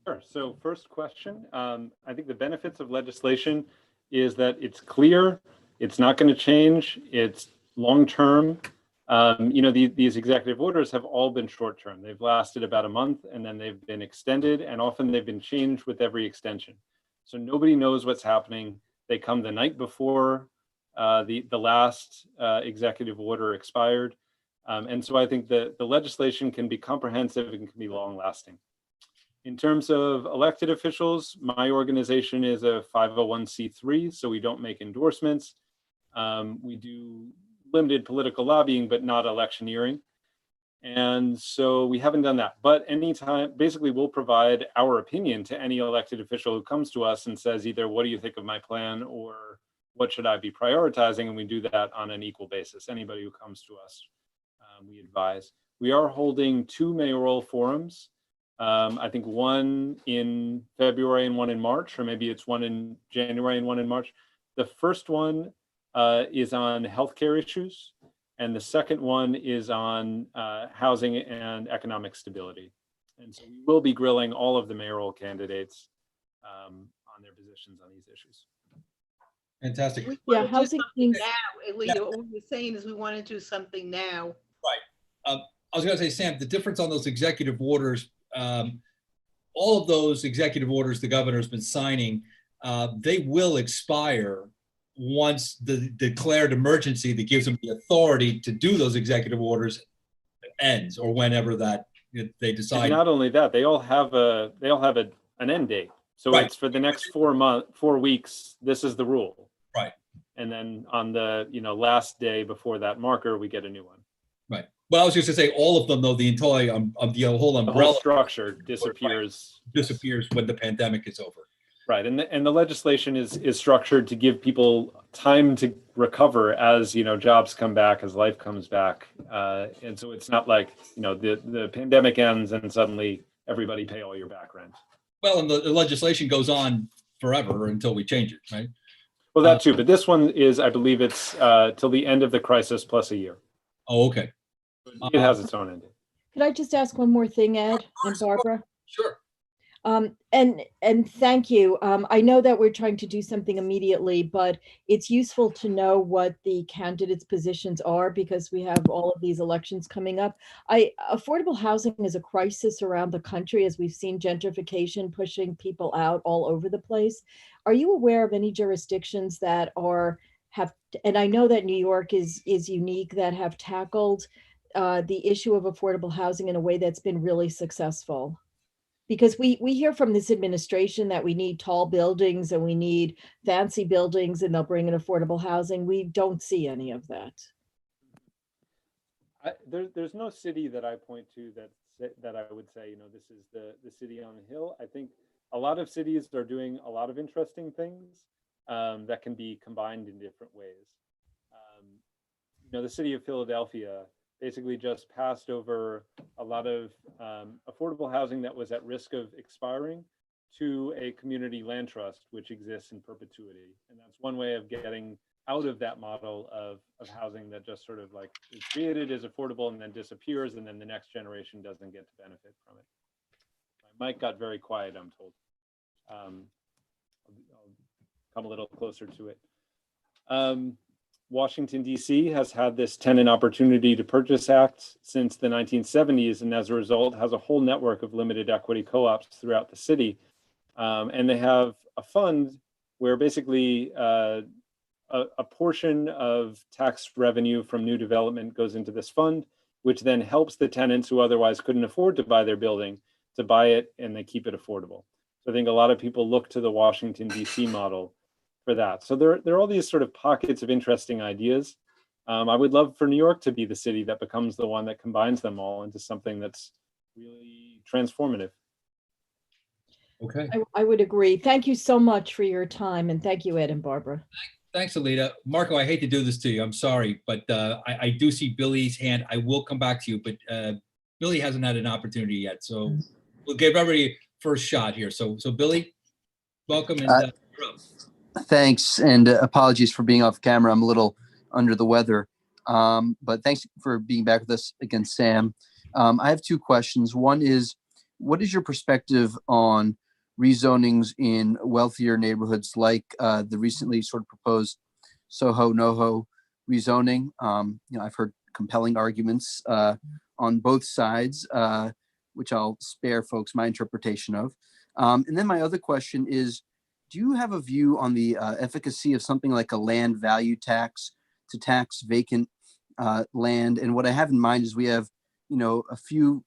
Sure. So first question, I think the benefits of legislation is that it's clear, it's not going to change, it's long-term. These executive orders have all been short-term. They've lasted about a month and then they've been extended, and often they've been changed with every extension. So nobody knows what's happening. They come the night before the last executive order expired. And so I think the legislation can be comprehensive and can be long-lasting. In terms of elected officials, my organization is a 501c3, so we don't make endorsements. We do limited political lobbying, but not electioneering. And so we haven't done that. But anytime, basically, we'll provide our opinion to any elected official who comes to us and says either, what do you think of my plan, or what should I be prioritizing? And we do that on an equal basis. Anybody who comes to us, we advise. We are holding 2 mayoral forums. I think one in February and one in March, or maybe it's one in January and one in March. The first one is on healthcare issues, and the second one is on housing and economic stability. And so we will be grilling all of the mayoral candidates on their positions on these issues. Fantastic. Yeah, housing seems now. Alita, what we're saying is we want to do something now. Right. I was going to say, Sam, the difference on those executive orders, all of those executive orders the governor's been signing, they will expire once the declared emergency that gives them the authority to do those executive orders ends, or whenever that they decide. And not only that, they all have an end date. So right. It's for the next 4 weeks. This is the rule. Right. And then on the last day before that marker, we get a new one. Right. Well, I was just going to say, all of them, though, the entire of the whole umbrella, the whole structure disappears. Right. Disappears when the pandemic is over. Right, and the legislation is structured to give people time to recover as jobs come back, as life comes back, and so it's not like the pandemic ends and suddenly everybody pay all your back rent. Well, and the legislation goes on forever until we change it, right? Well, that too, but this one is, I believe it's till the end of the crisis plus a year. Oh, okay. It has its own ending. Could I just ask one more thing, Ed and Barbara? Sure. And thank you. I know that we're trying to do something immediately, but it's useful to know what the candidates' positions are because we have all of these elections coming up. Affordable housing is a crisis around the country, as we've seen gentrification pushing people out all over the place. Are you aware of any jurisdictions that and I know that New York is unique, that have tackled the issue of affordable housing in a way that's been really successful? Because we hear from this administration that we need tall buildings and we need fancy buildings and they'll bring in affordable housing. We don't see any of that. There's no city that I point to that I would say, this is the city on the hill. I think a lot of cities are doing a lot of interesting things that can be combined in different ways. The city of Philadelphia basically just passed over a lot of affordable housing that was at risk of expiring to a community land trust, which exists in perpetuity. And that's one way of getting out of that model of housing that just sort of like is created as affordable and then disappears, and then the next generation doesn't get to benefit from it. My mic got very quiet, I'm told. I'll come a little closer to it. Washington, D.C. has had this Tenant Opportunity to Purchase Act since the 1970s, and as a result has a whole network of limited equity co-ops throughout the city. And they have a fund where basically a portion of tax revenue from new development goes into this fund, which then helps the tenants who otherwise couldn't afford to buy their building to buy it, and they keep it affordable. So I think a lot of people look to the Washington, D.C. model for that. So there are all these sort of pockets of interesting ideas. I would love for New York to be the city that becomes the one that combines them all into something that's really transformative. Okay. I would agree. Thank you so much for your time, and thank you, Ed and Barbara. Thanks, Alita. Marco, I hate to do this to you. I'm sorry, but I do see Billy's hand. I will come back to you, but Billy hasn't had an opportunity yet. So we'll give everybody first shot here. So Billy, welcome. And thanks, and apologies for being off camera. I'm a little under the weather, but thanks for being back with us again, Sam. I have two questions. One is, what is your perspective on rezonings in wealthier neighborhoods like the recently sort of proposed Soho NoHo rezoning? I've heard compelling arguments on both sides, which I'll spare folks my interpretation of. And then my other question is, do you have a view on the efficacy of something like a land value tax to tax vacant land? And what I have in mind is we have, a few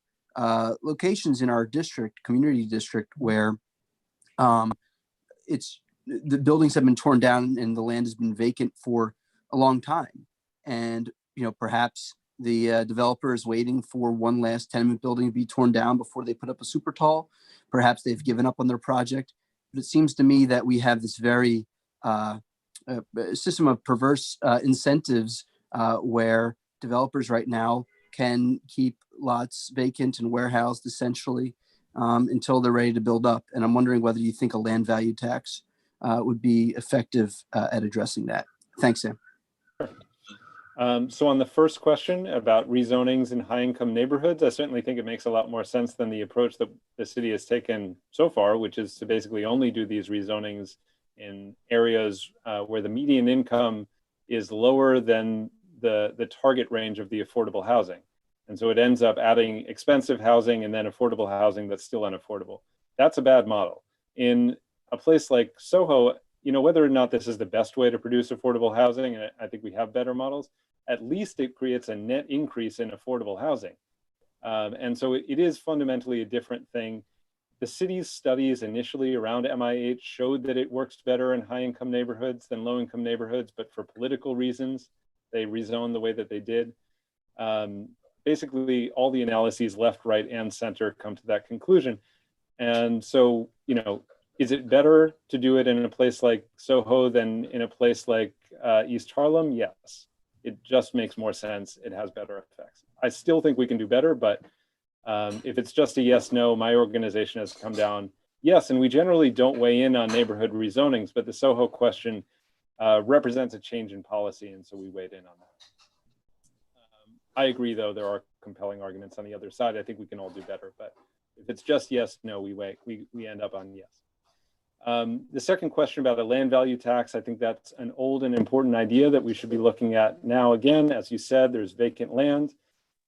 locations in our district, community district, where the buildings have been torn down and the land has been vacant for a long time. And, perhaps the developer is waiting for one last tenement building to be torn down before they put up a super tall. Perhaps they've given up on their project. But it seems to me that we have this very system of perverse incentives where developers right now can keep lots vacant and warehoused essentially until they're ready to build up. And I'm wondering whether you think a land value tax would be effective at addressing that. Thanks, Sam. So on the first question about rezonings in high-income neighborhoods, I certainly think it makes a lot more sense than the approach that the city has taken so far, which is to basically only do these rezonings in areas where the median income is lower than the target range of the affordable housing. And so it ends up adding expensive housing and then affordable housing that's still unaffordable. That's a bad model. In a place like Soho, whether or not this is the best way to produce affordable housing, and I think we have better models, at least it creates a net increase in affordable housing. And so it is fundamentally a different thing. The city's studies initially around MIH showed that it works better in high-income neighborhoods than low-income neighborhoods, but for political reasons, they rezoned the way that they did. Basically, all the analyses, left, right, and center, come to that conclusion. And so, is it better to do it in a place like Soho than in a place like East Harlem? Yes. It just makes more sense. It has better effects. I still think we can do better, but if it's just a yes, no, my organization has come down, yes, and we generally don't weigh in on neighborhood rezonings, but the Soho question represents a change in policy, and so we weighed in on that. I agree, though, there are compelling arguments on the other side. I think we can all do better, but if it's just yes, no, we end up on yes. The second question about a land value tax, I think that's an old and important idea that we should be looking at now again. As you said, there's vacant land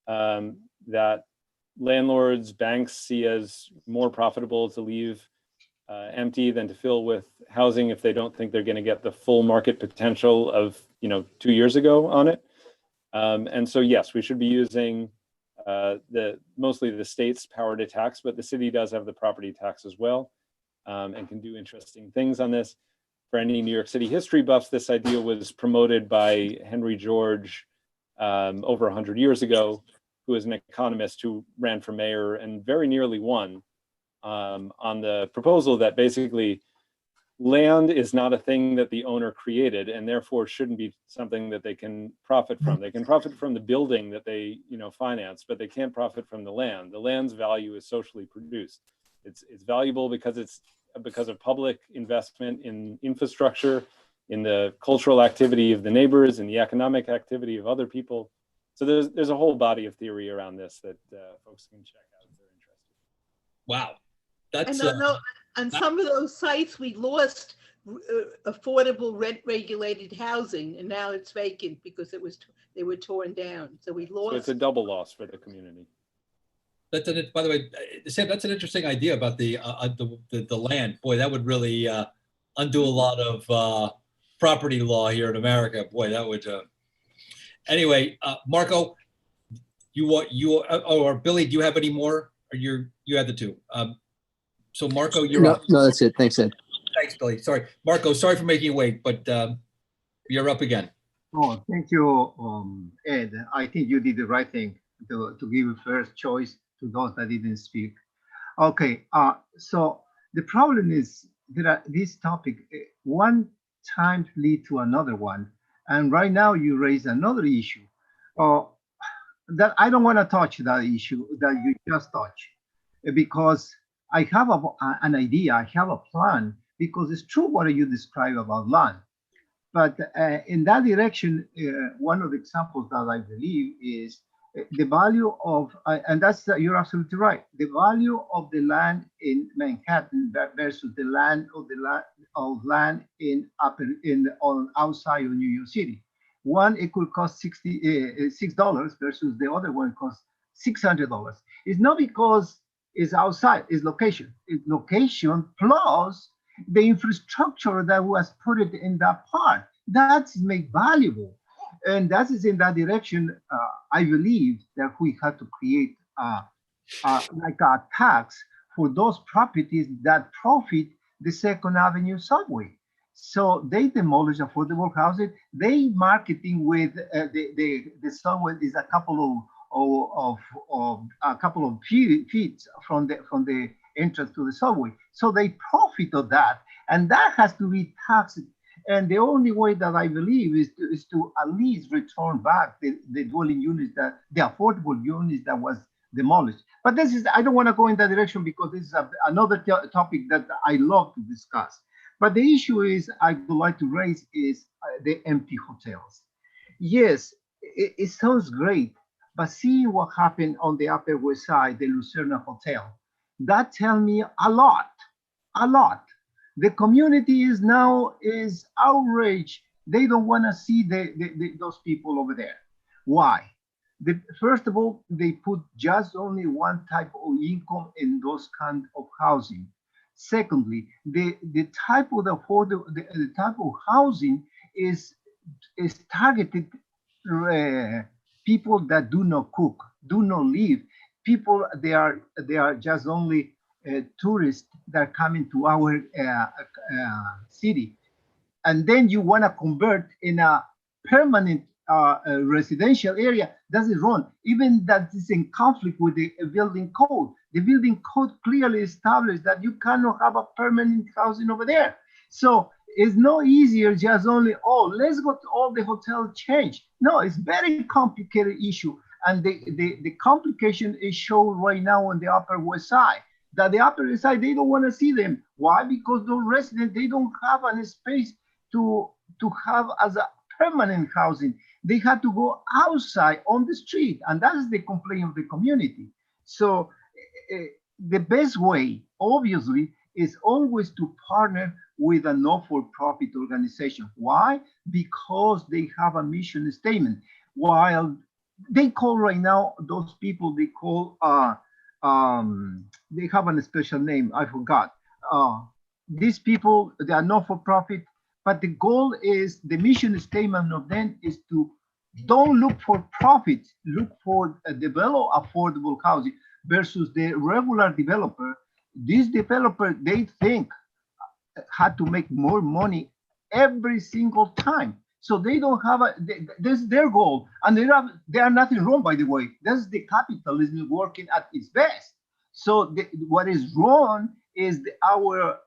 that landlords, banks see as more profitable to leave empty than to fill with housing if they don't think they're going to get the full market potential of 2 years ago on it. And so yes, we should be using mostly the state's power to tax, but the city does have the property tax as well. And can do interesting things on this. For any New York City history buffs, this idea was promoted by Henry George over 100 years ago, who was an economist who ran for mayor and very nearly won on the proposal that basically land is not a thing that the owner created and therefore shouldn't be something that they can profit from. They can profit from the building that they finance, but they can't profit from the land. The land's value is socially produced. It's valuable because of public investment in infrastructure, in the cultural activity of the neighbors, and the economic activity of other people. So there's a whole body of theory around this that folks can check out if they're interested. Wow, that's. I know on some of those sites we lost affordable rent-regulated housing, and now it's vacant because they were torn down. So we lost. So it's a double loss for the community. By the way, Sam, that's an interesting idea about the land. Boy, that would really undo a lot of property law here in America. Boy, that would. Anyway, Marco, or Billy, do you have any more? Or you had the two. So Marco, you're up. No, that's it. Thanks, Ed. Thanks, Billy. Sorry, Marco. Sorry for making you wait, but you're up again. Oh, thank you, Ed. I think you did the right thing to give first choice to those that didn't speak. Okay, so the problem is that this topic, one time lead to another one. And right now you raise another issue uh, that I don't want to touch that issue that you just touched because I have an idea, I have a plan because it's true what you describe about land. But in that direction, one of the examples that I believe is the value of, and that's you're absolutely right. The value of the land in Manhattan versus the land of land in upper in on outside of New York City. One it could cost $66 versus the other one costs $600. It's not because it's outside. It's location. It's location plus the infrastructure that was put it in that part. That's made valuable. And that is in that direction, I believe that we had to create like a tax for those properties that profit the Second Avenue subway. So they demolish affordable housing. They marketing with the subway is a couple of a couple of feet from the entrance to the subway. So they profit of that, and that has to be taxed. And the only way that I believe is to at least return back the dwelling units the affordable units that was demolished. But this is, I don't want to go in that direction because this is another topic that I love to discuss. But the issue is I would like to raise is the empty hotels. Yes, it sounds great, but see what happened on the Upper West Side, the Lucerna Hotel. That tells me a lot, a lot. The community is now outraged. They don't want to see those people over there. Why? First of all, they put just only one type of income in those kind of housing. Secondly, the type of the type of housing is targeted people that do not cook, do not live. People they are just only tourists that are coming to our city, and then you want to convert in a permanent residential area. That's wrong. Even that is in conflict with the building code. The building code clearly established that you cannot have a permanent housing over there. So it's no easier just only, oh, let's go to all the hotel change. No, it's very complicated issue. And the complication is shown right now on the Upper West Side. That the Upper West Side, they don't want to see them. Why? Because those residents, they don't have any space to have as a permanent housing. They have to go outside on the street, and that is the complaint of the community. So the best way, obviously, is always to partner with a not-for-profit organization. Why? Because they have a mission statement. While they call right now, those people, they call, they have a special name, I forgot. These people, they are not-for-profit, but the goal is, the mission statement of them is to don't look for profit, look for develop affordable housing versus the regular developer. This developer, they think had to make more money every single time. So they don't have this is their goal. And they are nothing wrong, by the way. That's the capitalism working at its best. So what is wrong is our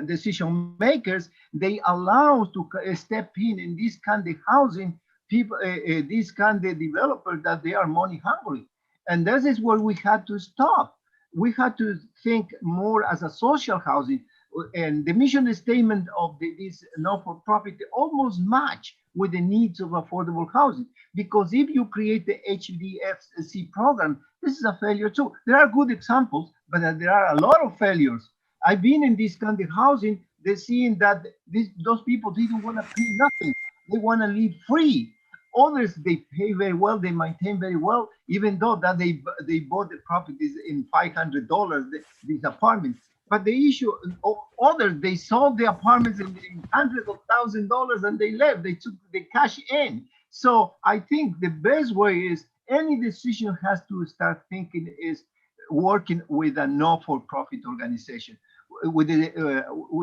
decision makers, they allow to step in this kind of housing, people, this kind of developers that they are money hungry. And this is where we had to stop. We had to think more as a social housing. And the mission statement of this not-for-profit almost match with the needs of affordable housing. Because if you create the HDFC program, this is a failure too. There are good examples, but there are a lot of failures. I've been in this kind of housing, they're seeing that those people, they don't want to pay nothing. They want to live free. Others, they pay very well, they maintain very well, even though that they bought the properties in $500, these apartments. But the issue, others, they sold the apartments in hundreds of $1,000s and they left, they took the cash in. So I think the best way is any decision has to start thinking is working with a not-for-profit organization, with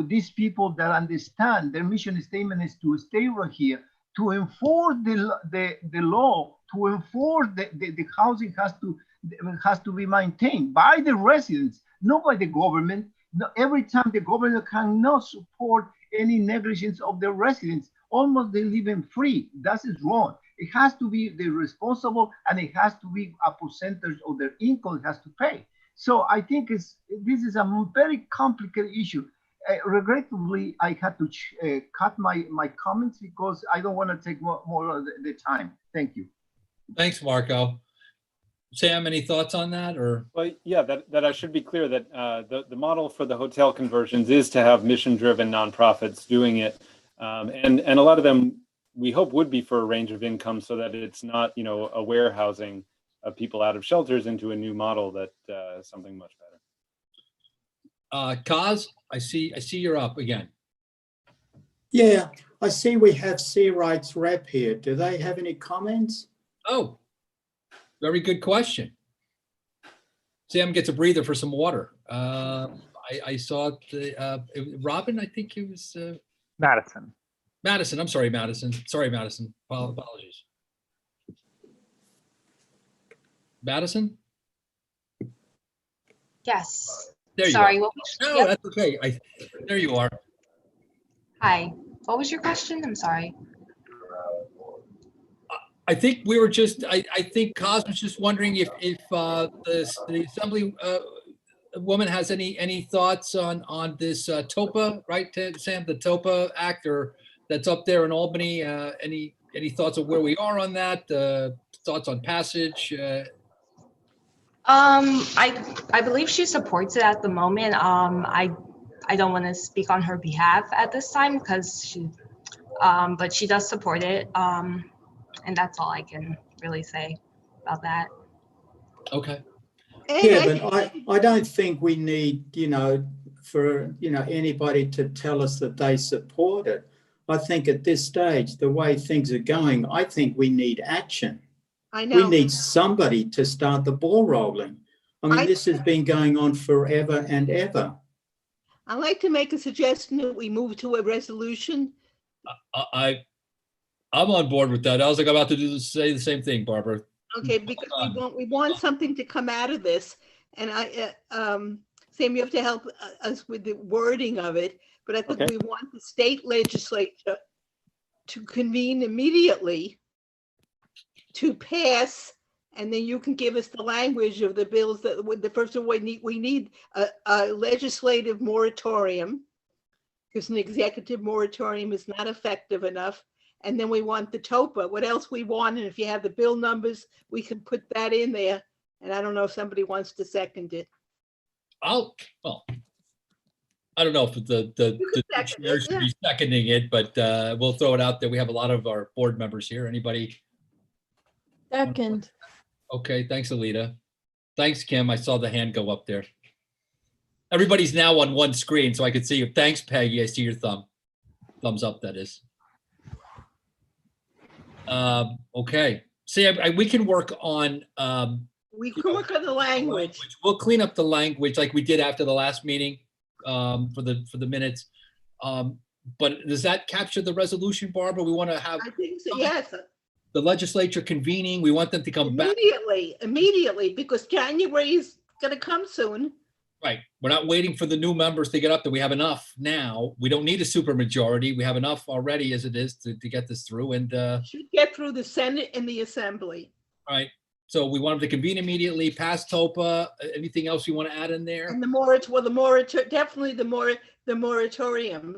these people that understand their mission statement is to stay right here, to enforce the law, to enforce the housing has to be maintained by the residents, not by the government. No, every time the government cannot support any negligence of the residents, almost they leave them free. That is wrong. It has to be the responsible, and it has to be a percentage of their income it has to pay. So I think this is a very complicated issue. Regrettably, I had to cut my comments because I don't want to take more of the time. Thank you. Thanks, Marco. Sam, any thoughts on that? Or well, yeah, that I should be clear that the model for the hotel conversions is to have mission-driven nonprofits doing it, and a lot of them we hope would be for a range of income, so that it's not a warehousing of people out of shelters into a new model that is something much better. Kaz, I see you're up again. Yeah, I see we have Sea Rights Rep here. Do they have any comments? Oh, very good question. Sam gets a breather for some water. I saw Robin, I think it was Madison. Madison, I'm sorry, Madison. Sorry, Madison. Apologies. Madison? Yes. There you Sorry. are. What No, yep. that's okay. There you are. Hi. What was your question? I'm sorry. I think we were just, I think Kaz was just wondering if the Assembly woman has any thoughts on this TOPA, right, Sam, the TOPA Act, or that's up there in Albany. Any thoughts of where we are on that? Thoughts on passage? I believe she supports it at the moment. I don't want to speak on her behalf at this time because she, but she does support it. And that's all I can really say about that. Okay. Yeah, but I don't think we need, for, anybody to tell us that they support it. I think at this stage, the way things are going, I think we need action. I know. We need somebody to start the ball rolling. I mean, this has been going on forever and ever. I'd like to make a suggestion that we move to a resolution. I'm on board with that. I was about to say the same thing, Barbara. Okay, because we want something to come out of this, and Sam, you have to help us with the wording of it. But I think we want the state legislature to convene immediately to pass, and then you can give us the language of the bills that the first of all we need a legislative moratorium, because an executive moratorium is not effective enough. And then we want the TOPA. What else we want? And if you have the bill numbers, we can put that in there. And I don't know if somebody wants to second it. Well, I don't know if the chair should be seconding it, but we'll throw it out there. We have a lot of our board members here. Anybody? Second. Okay, thanks, Alita. Thanks, Kim. I saw the hand go up there. Everybody's now on one screen, so I can see you. Thanks, Peggy. I see your thumbs up, that is. Okay. See, we can work on. We can work on the language. We'll clean up the language like we did after the last meeting for the minutes. But does that capture the resolution, Barbara? We want to have. I think so. Yes. The legislature convening. We want them to come back immediately, because January is going to come soon. Right. We're not waiting for the new members to get up there. We have enough now. We don't need a supermajority. We have enough already as it is to get this through. And should get through the Senate and the Assembly. All right. So we want them to convene immediately, pass TOPA. Anything else you want to add in there? And definitely the moratorium,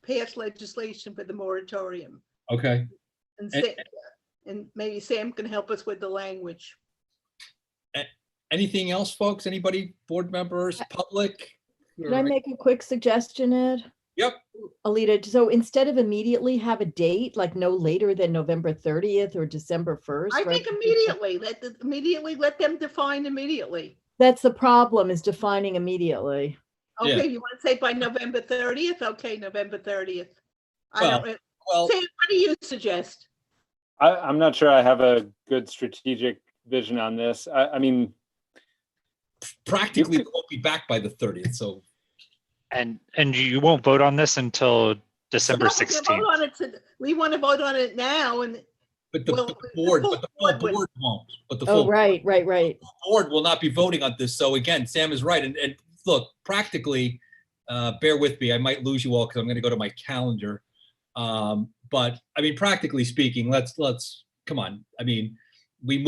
pass legislation for the moratorium. Okay. And maybe Sam can help us with the language. Anything else, folks? Anybody, board members, public? Can I make a quick suggestion, Ed? Yep. Alita, so instead of immediately, have a date, like no later than November 30th or December 1st. I think immediately. Let them define immediately. That's the problem, is defining immediately. Okay, Yeah. You want to say by November 30th? Okay, November 30th. Well, Sam, what do you suggest? I'm not sure I have a good strategic vision on this. I mean, practically it won't be back by the 30th. So, and you won't vote on this until December No, we can vote 16th. on it we want to vote on it now, and But the well, board, full but the full board board won't. But the Oh, full right. board will not be voting on this. So again, Sam is right. And look, practically, bear with me. I might lose you all because I'm going to go to my calendar. But I mean, practically speaking, let's come on. I mean, we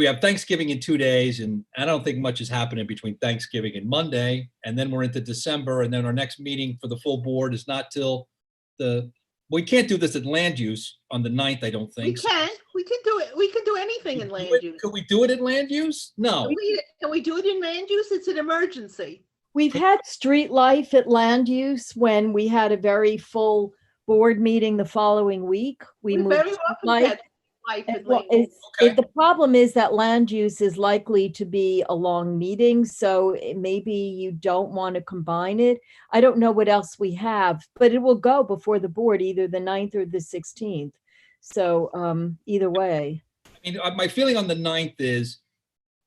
have Thanksgiving in 2 days, and I don't think much is happening between Thanksgiving and Monday. And then we're into December, and then our next meeting for the full board is not till we can't do this at land use on the 9th, I don't think. we can do it. We can do anything in land use. Could we do it at land use? No. Can we do it in land use? It's an emergency. We've had street life at land use when we had a very full board meeting the following week. We moved very street often life. had life in Well, land use. the problem is that land use is likely to be a long meeting, so maybe you don't want to combine it. I don't know what else we have, but it will go before the board, either the 9th or the 16th. So either way. I mean, my feeling on the 9th is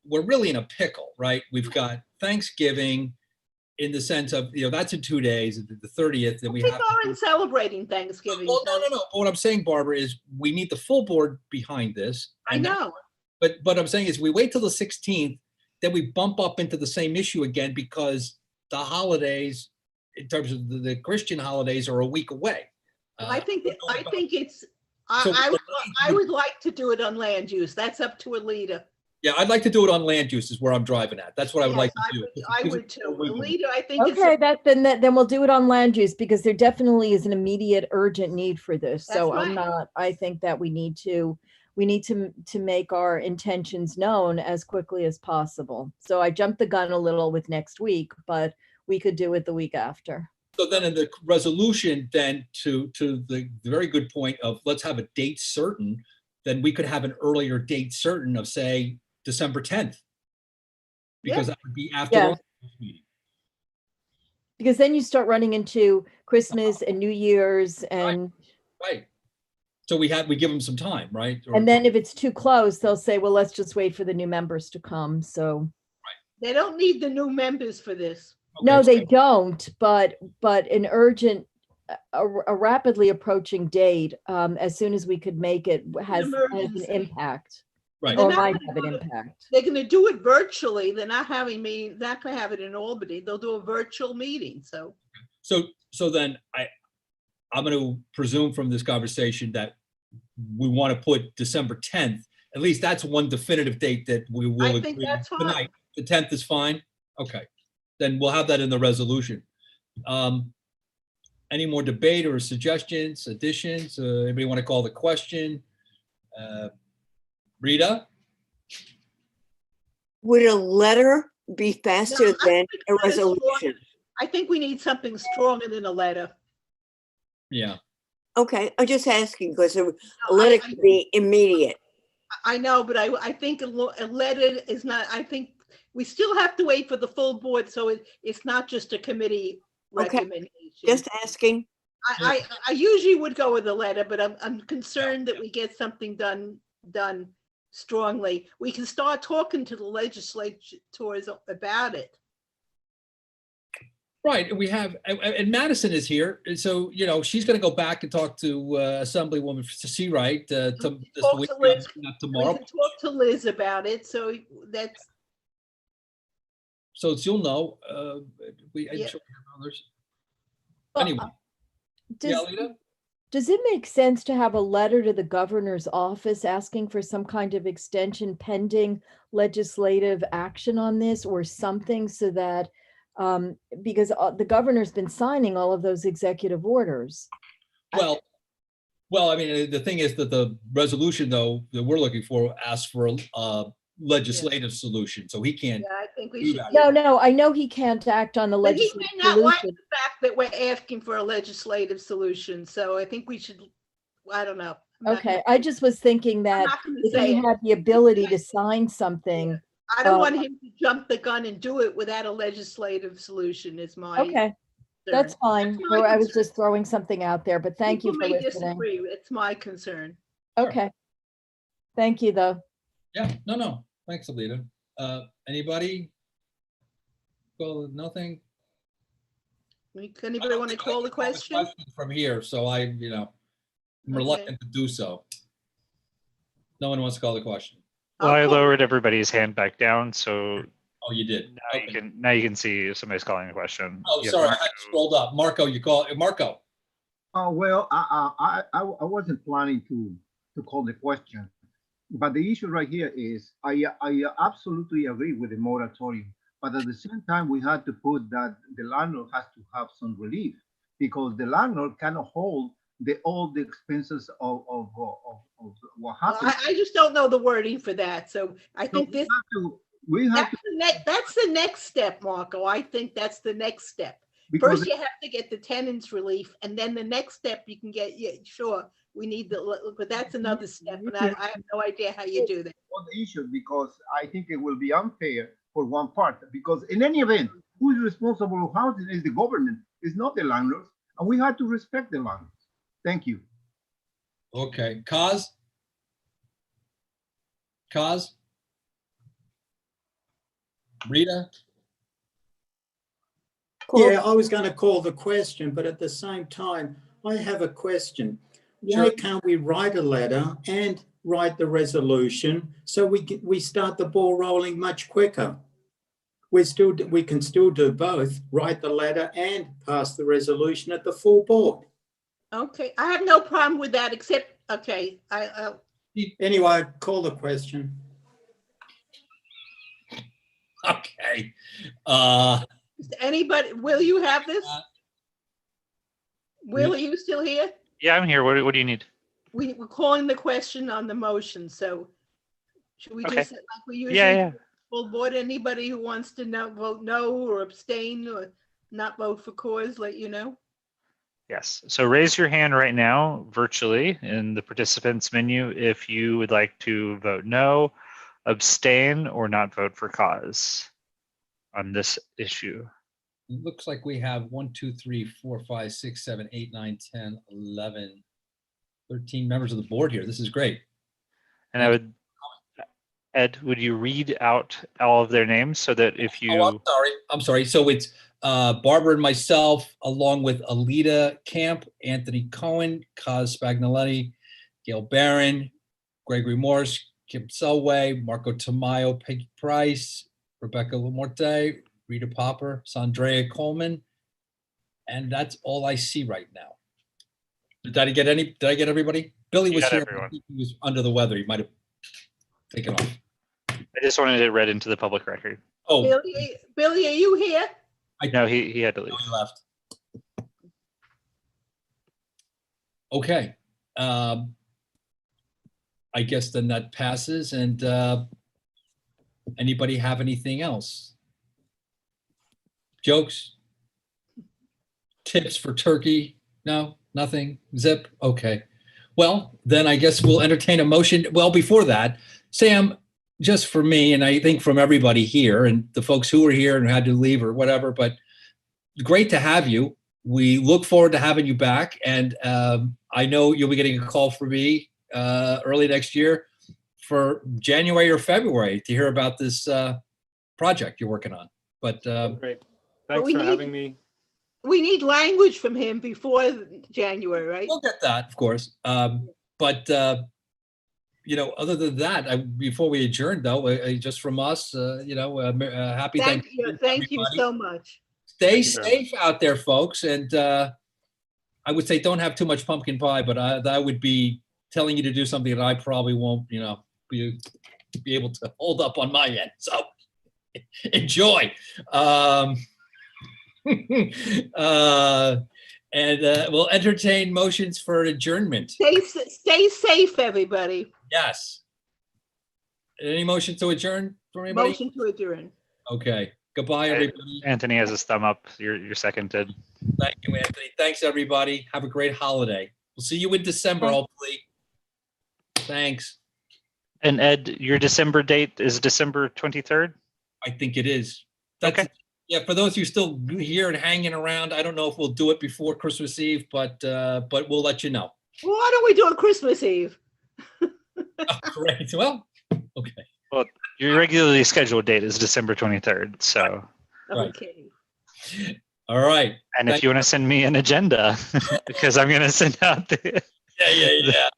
we're really in a pickle, right? We've got Thanksgiving in the sense of, that's in 2 days, the 30th, then we People have. aren't celebrating Thanksgiving. Well, no. But what I'm saying, Barbara, is we need the full board behind this. I know. But what I'm saying is we wait till the 16th, then we bump up into the same issue again because the holidays, in terms of the Christian holidays, are a week away. I think I would like to do it on land use. That's up to Alita. Yeah, I'd like to do it on land use is where I'm driving at. That's what I would like to do. I would too. Alita, I think Okay, then we'll do it on land use because there definitely is an immediate urgent need for this. So I think that we need to make our intentions known as quickly as possible. So I jumped the gun a little with next week, but we could do it the week after. So then in the resolution, then to the very good point of let's have a date certain, then we could have an earlier date certain of say December 10th. Because that would be after the meeting. Because then you start running into Christmas and New Year's and right. So we give them some time, right? And then if it's too close, they'll say, well, let's just wait for the new members to come. So they don't need the new members for this. Okay, no, they don't, but an urgent, a rapidly approaching date, as soon as we could make it has an impact. Right. Or might have an impact. They're going to do it virtually. They're not going to have it in Albany. They'll do a virtual meeting. So then I'm going to presume from this conversation that we want to put December 10th. At least that's one definitive date that we will agree. I think that's fine. Tonight. The 10th is fine. Okay. Then we'll have that in the resolution. Any more debate or suggestions, additions? Anybody want to call the question? Rita? Would a letter be faster than a resolution? I think we need something stronger than a letter. Yeah. Okay, I'm just asking because a letter could be immediate. I know, but I think a letter is not, I think we still have to wait for the full board, so it's not just a committee recommendation. Just asking. I usually would go with a letter, but I'm concerned that we get something done strongly. We can start talking to the legislators about it. Right, we have, and Madison is here, so she's going to go back and talk to Assemblywoman Seawright this week, not tomorrow. We can talk to Liz about it, so that's. So you'll know. I'm sure we have others. Anyway, does it make sense to have a letter to the governor's office asking for some kind of extension pending legislative action on this or something so that because the governor's been signing all of those executive orders. Well, I mean, the thing is that the resolution, though, that we're looking for asks for a legislative solution, so he can't. Yeah, I think we should. No, I know he can't act on the legislative solution. He may not like the fact that we're asking for a legislative solution, so I think we should. I don't know. Okay, I just was thinking that if he had the ability to sign something. I don't want him to jump the gun and do it without a legislative solution is my concern. That's fine. I was just throwing something out there, but thank you for listening. Disagree. It's my concern. Okay. Thank you though. Yeah, no. Thanks, Alita. Anybody? Well, nothing. Anybody want to call the question? From here, so I'm reluctant to do so. No one wants to call the question. Well, I lowered everybody's hand back down, so. Oh, you did. Now you can see if somebody's calling a question. Oh, sorry, I scrolled up. Marco, you call Marco. Oh, well, I wasn't planning to call the question, but the issue right here is I absolutely agree with the moratorium, but at the same time we had to put that the landlord has to have some relief because the landlord cannot hold all the expenses of what happened. Well, I just don't know the wording for that, so I think that's the next step, Marco. I think that's the next step. First, you have to get the tenants relief, and then the next step you can get. Yeah, sure, we need but that's another step, and I have no idea how you do that. On the issue, because I think it will be unfair for one part. Because in any event, who is responsible for housing is the government, it's not the landlords, and we have to respect the landlords. Thank you. Okay, Kaz. Rita. Yeah, I was going to call the question, but at the same time, I have a question. Why can't we write a letter and write the resolution so we start the ball rolling much quicker? We can still do both, write the letter and pass the resolution at the full board. Okay, I have no problem with that, except, okay, Anyway, call the question. Okay. Anybody, Will, you have this? Will, are you still here? Yeah, I'm here. What do you need? We're calling the question on the motion, so should we just, like we usually yeah. full board, anybody who wants to vote no or abstain or not vote for cause, let you know? Yes. So raise your hand right now virtually in the participants menu if you would like to vote no, abstain, or not vote for cause on this issue. It looks like we have 1, 2, 3, 4, 5, 6, 7, 8, 9, 10, 11, 13 members of the board here. This is great. And I would, Ed, would you read out all of their names so that if you... Oh, I'm sorry. So it's Barbara and myself, along with Alita Camp, Anthony Cohen, Kaz Spagnaletti, Gail Barron, Gregory Morris, Kim Selway, Marco Tamayo, Peggy Price, Rebecca Lamorte, Rita Popper, Sandrea Coleman, and that's all I see right now. Did I get everybody? Billy was here. He was under the weather. He might have taken off. I just wanted it read into the public record. Oh, Billy, are you here? No, he had to leave. He left. Okay. I guess then that passes. And anybody have anything else? Jokes? Tips for turkey? No, nothing. Zip. Okay. Well, then I guess we'll entertain a motion. Well, before that, Sam, just for me, and I think from everybody here and the folks who were here and had to leave or whatever, but great to have you. We look forward to having you back. And I know you'll be getting a call from me early next year for January or February to hear about this project you're working on. But great. Thanks for having me. We need language from him before January, right? We'll get that, of course. But you know, other than that, before we adjourn, though, just from us, happy Thanksgiving. Thank you so much. Stay safe out there, folks. And I would say don't have too much pumpkin pie, but I would be telling you to do something that I probably won't, be able to hold up on my end. So enjoy. And we'll entertain motions for adjournment. Stay safe, everybody. Yes. Any motion to adjourn from anybody? Motion to adjourn. Okay. Goodbye, everybody. Anthony has his thumb up. You're seconded. Thank you, Anthony. Thanks, everybody. Have a great holiday. We'll see you in December, hopefully. Thanks. And Ed, your December date is December 23rd? I think it is. Okay. Yeah, for those of you still here and hanging around, I don't know if we'll do it before Christmas Eve, but we'll let you know. Well, why don't we do it Christmas Eve? Oh, great. Well, okay. Well, your regularly scheduled date is December 23rd, so. Okay. All right. And if you want to send me an agenda, because I'm going to send out the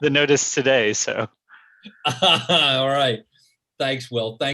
notice today. So. All right. Thanks, Will. Thanks.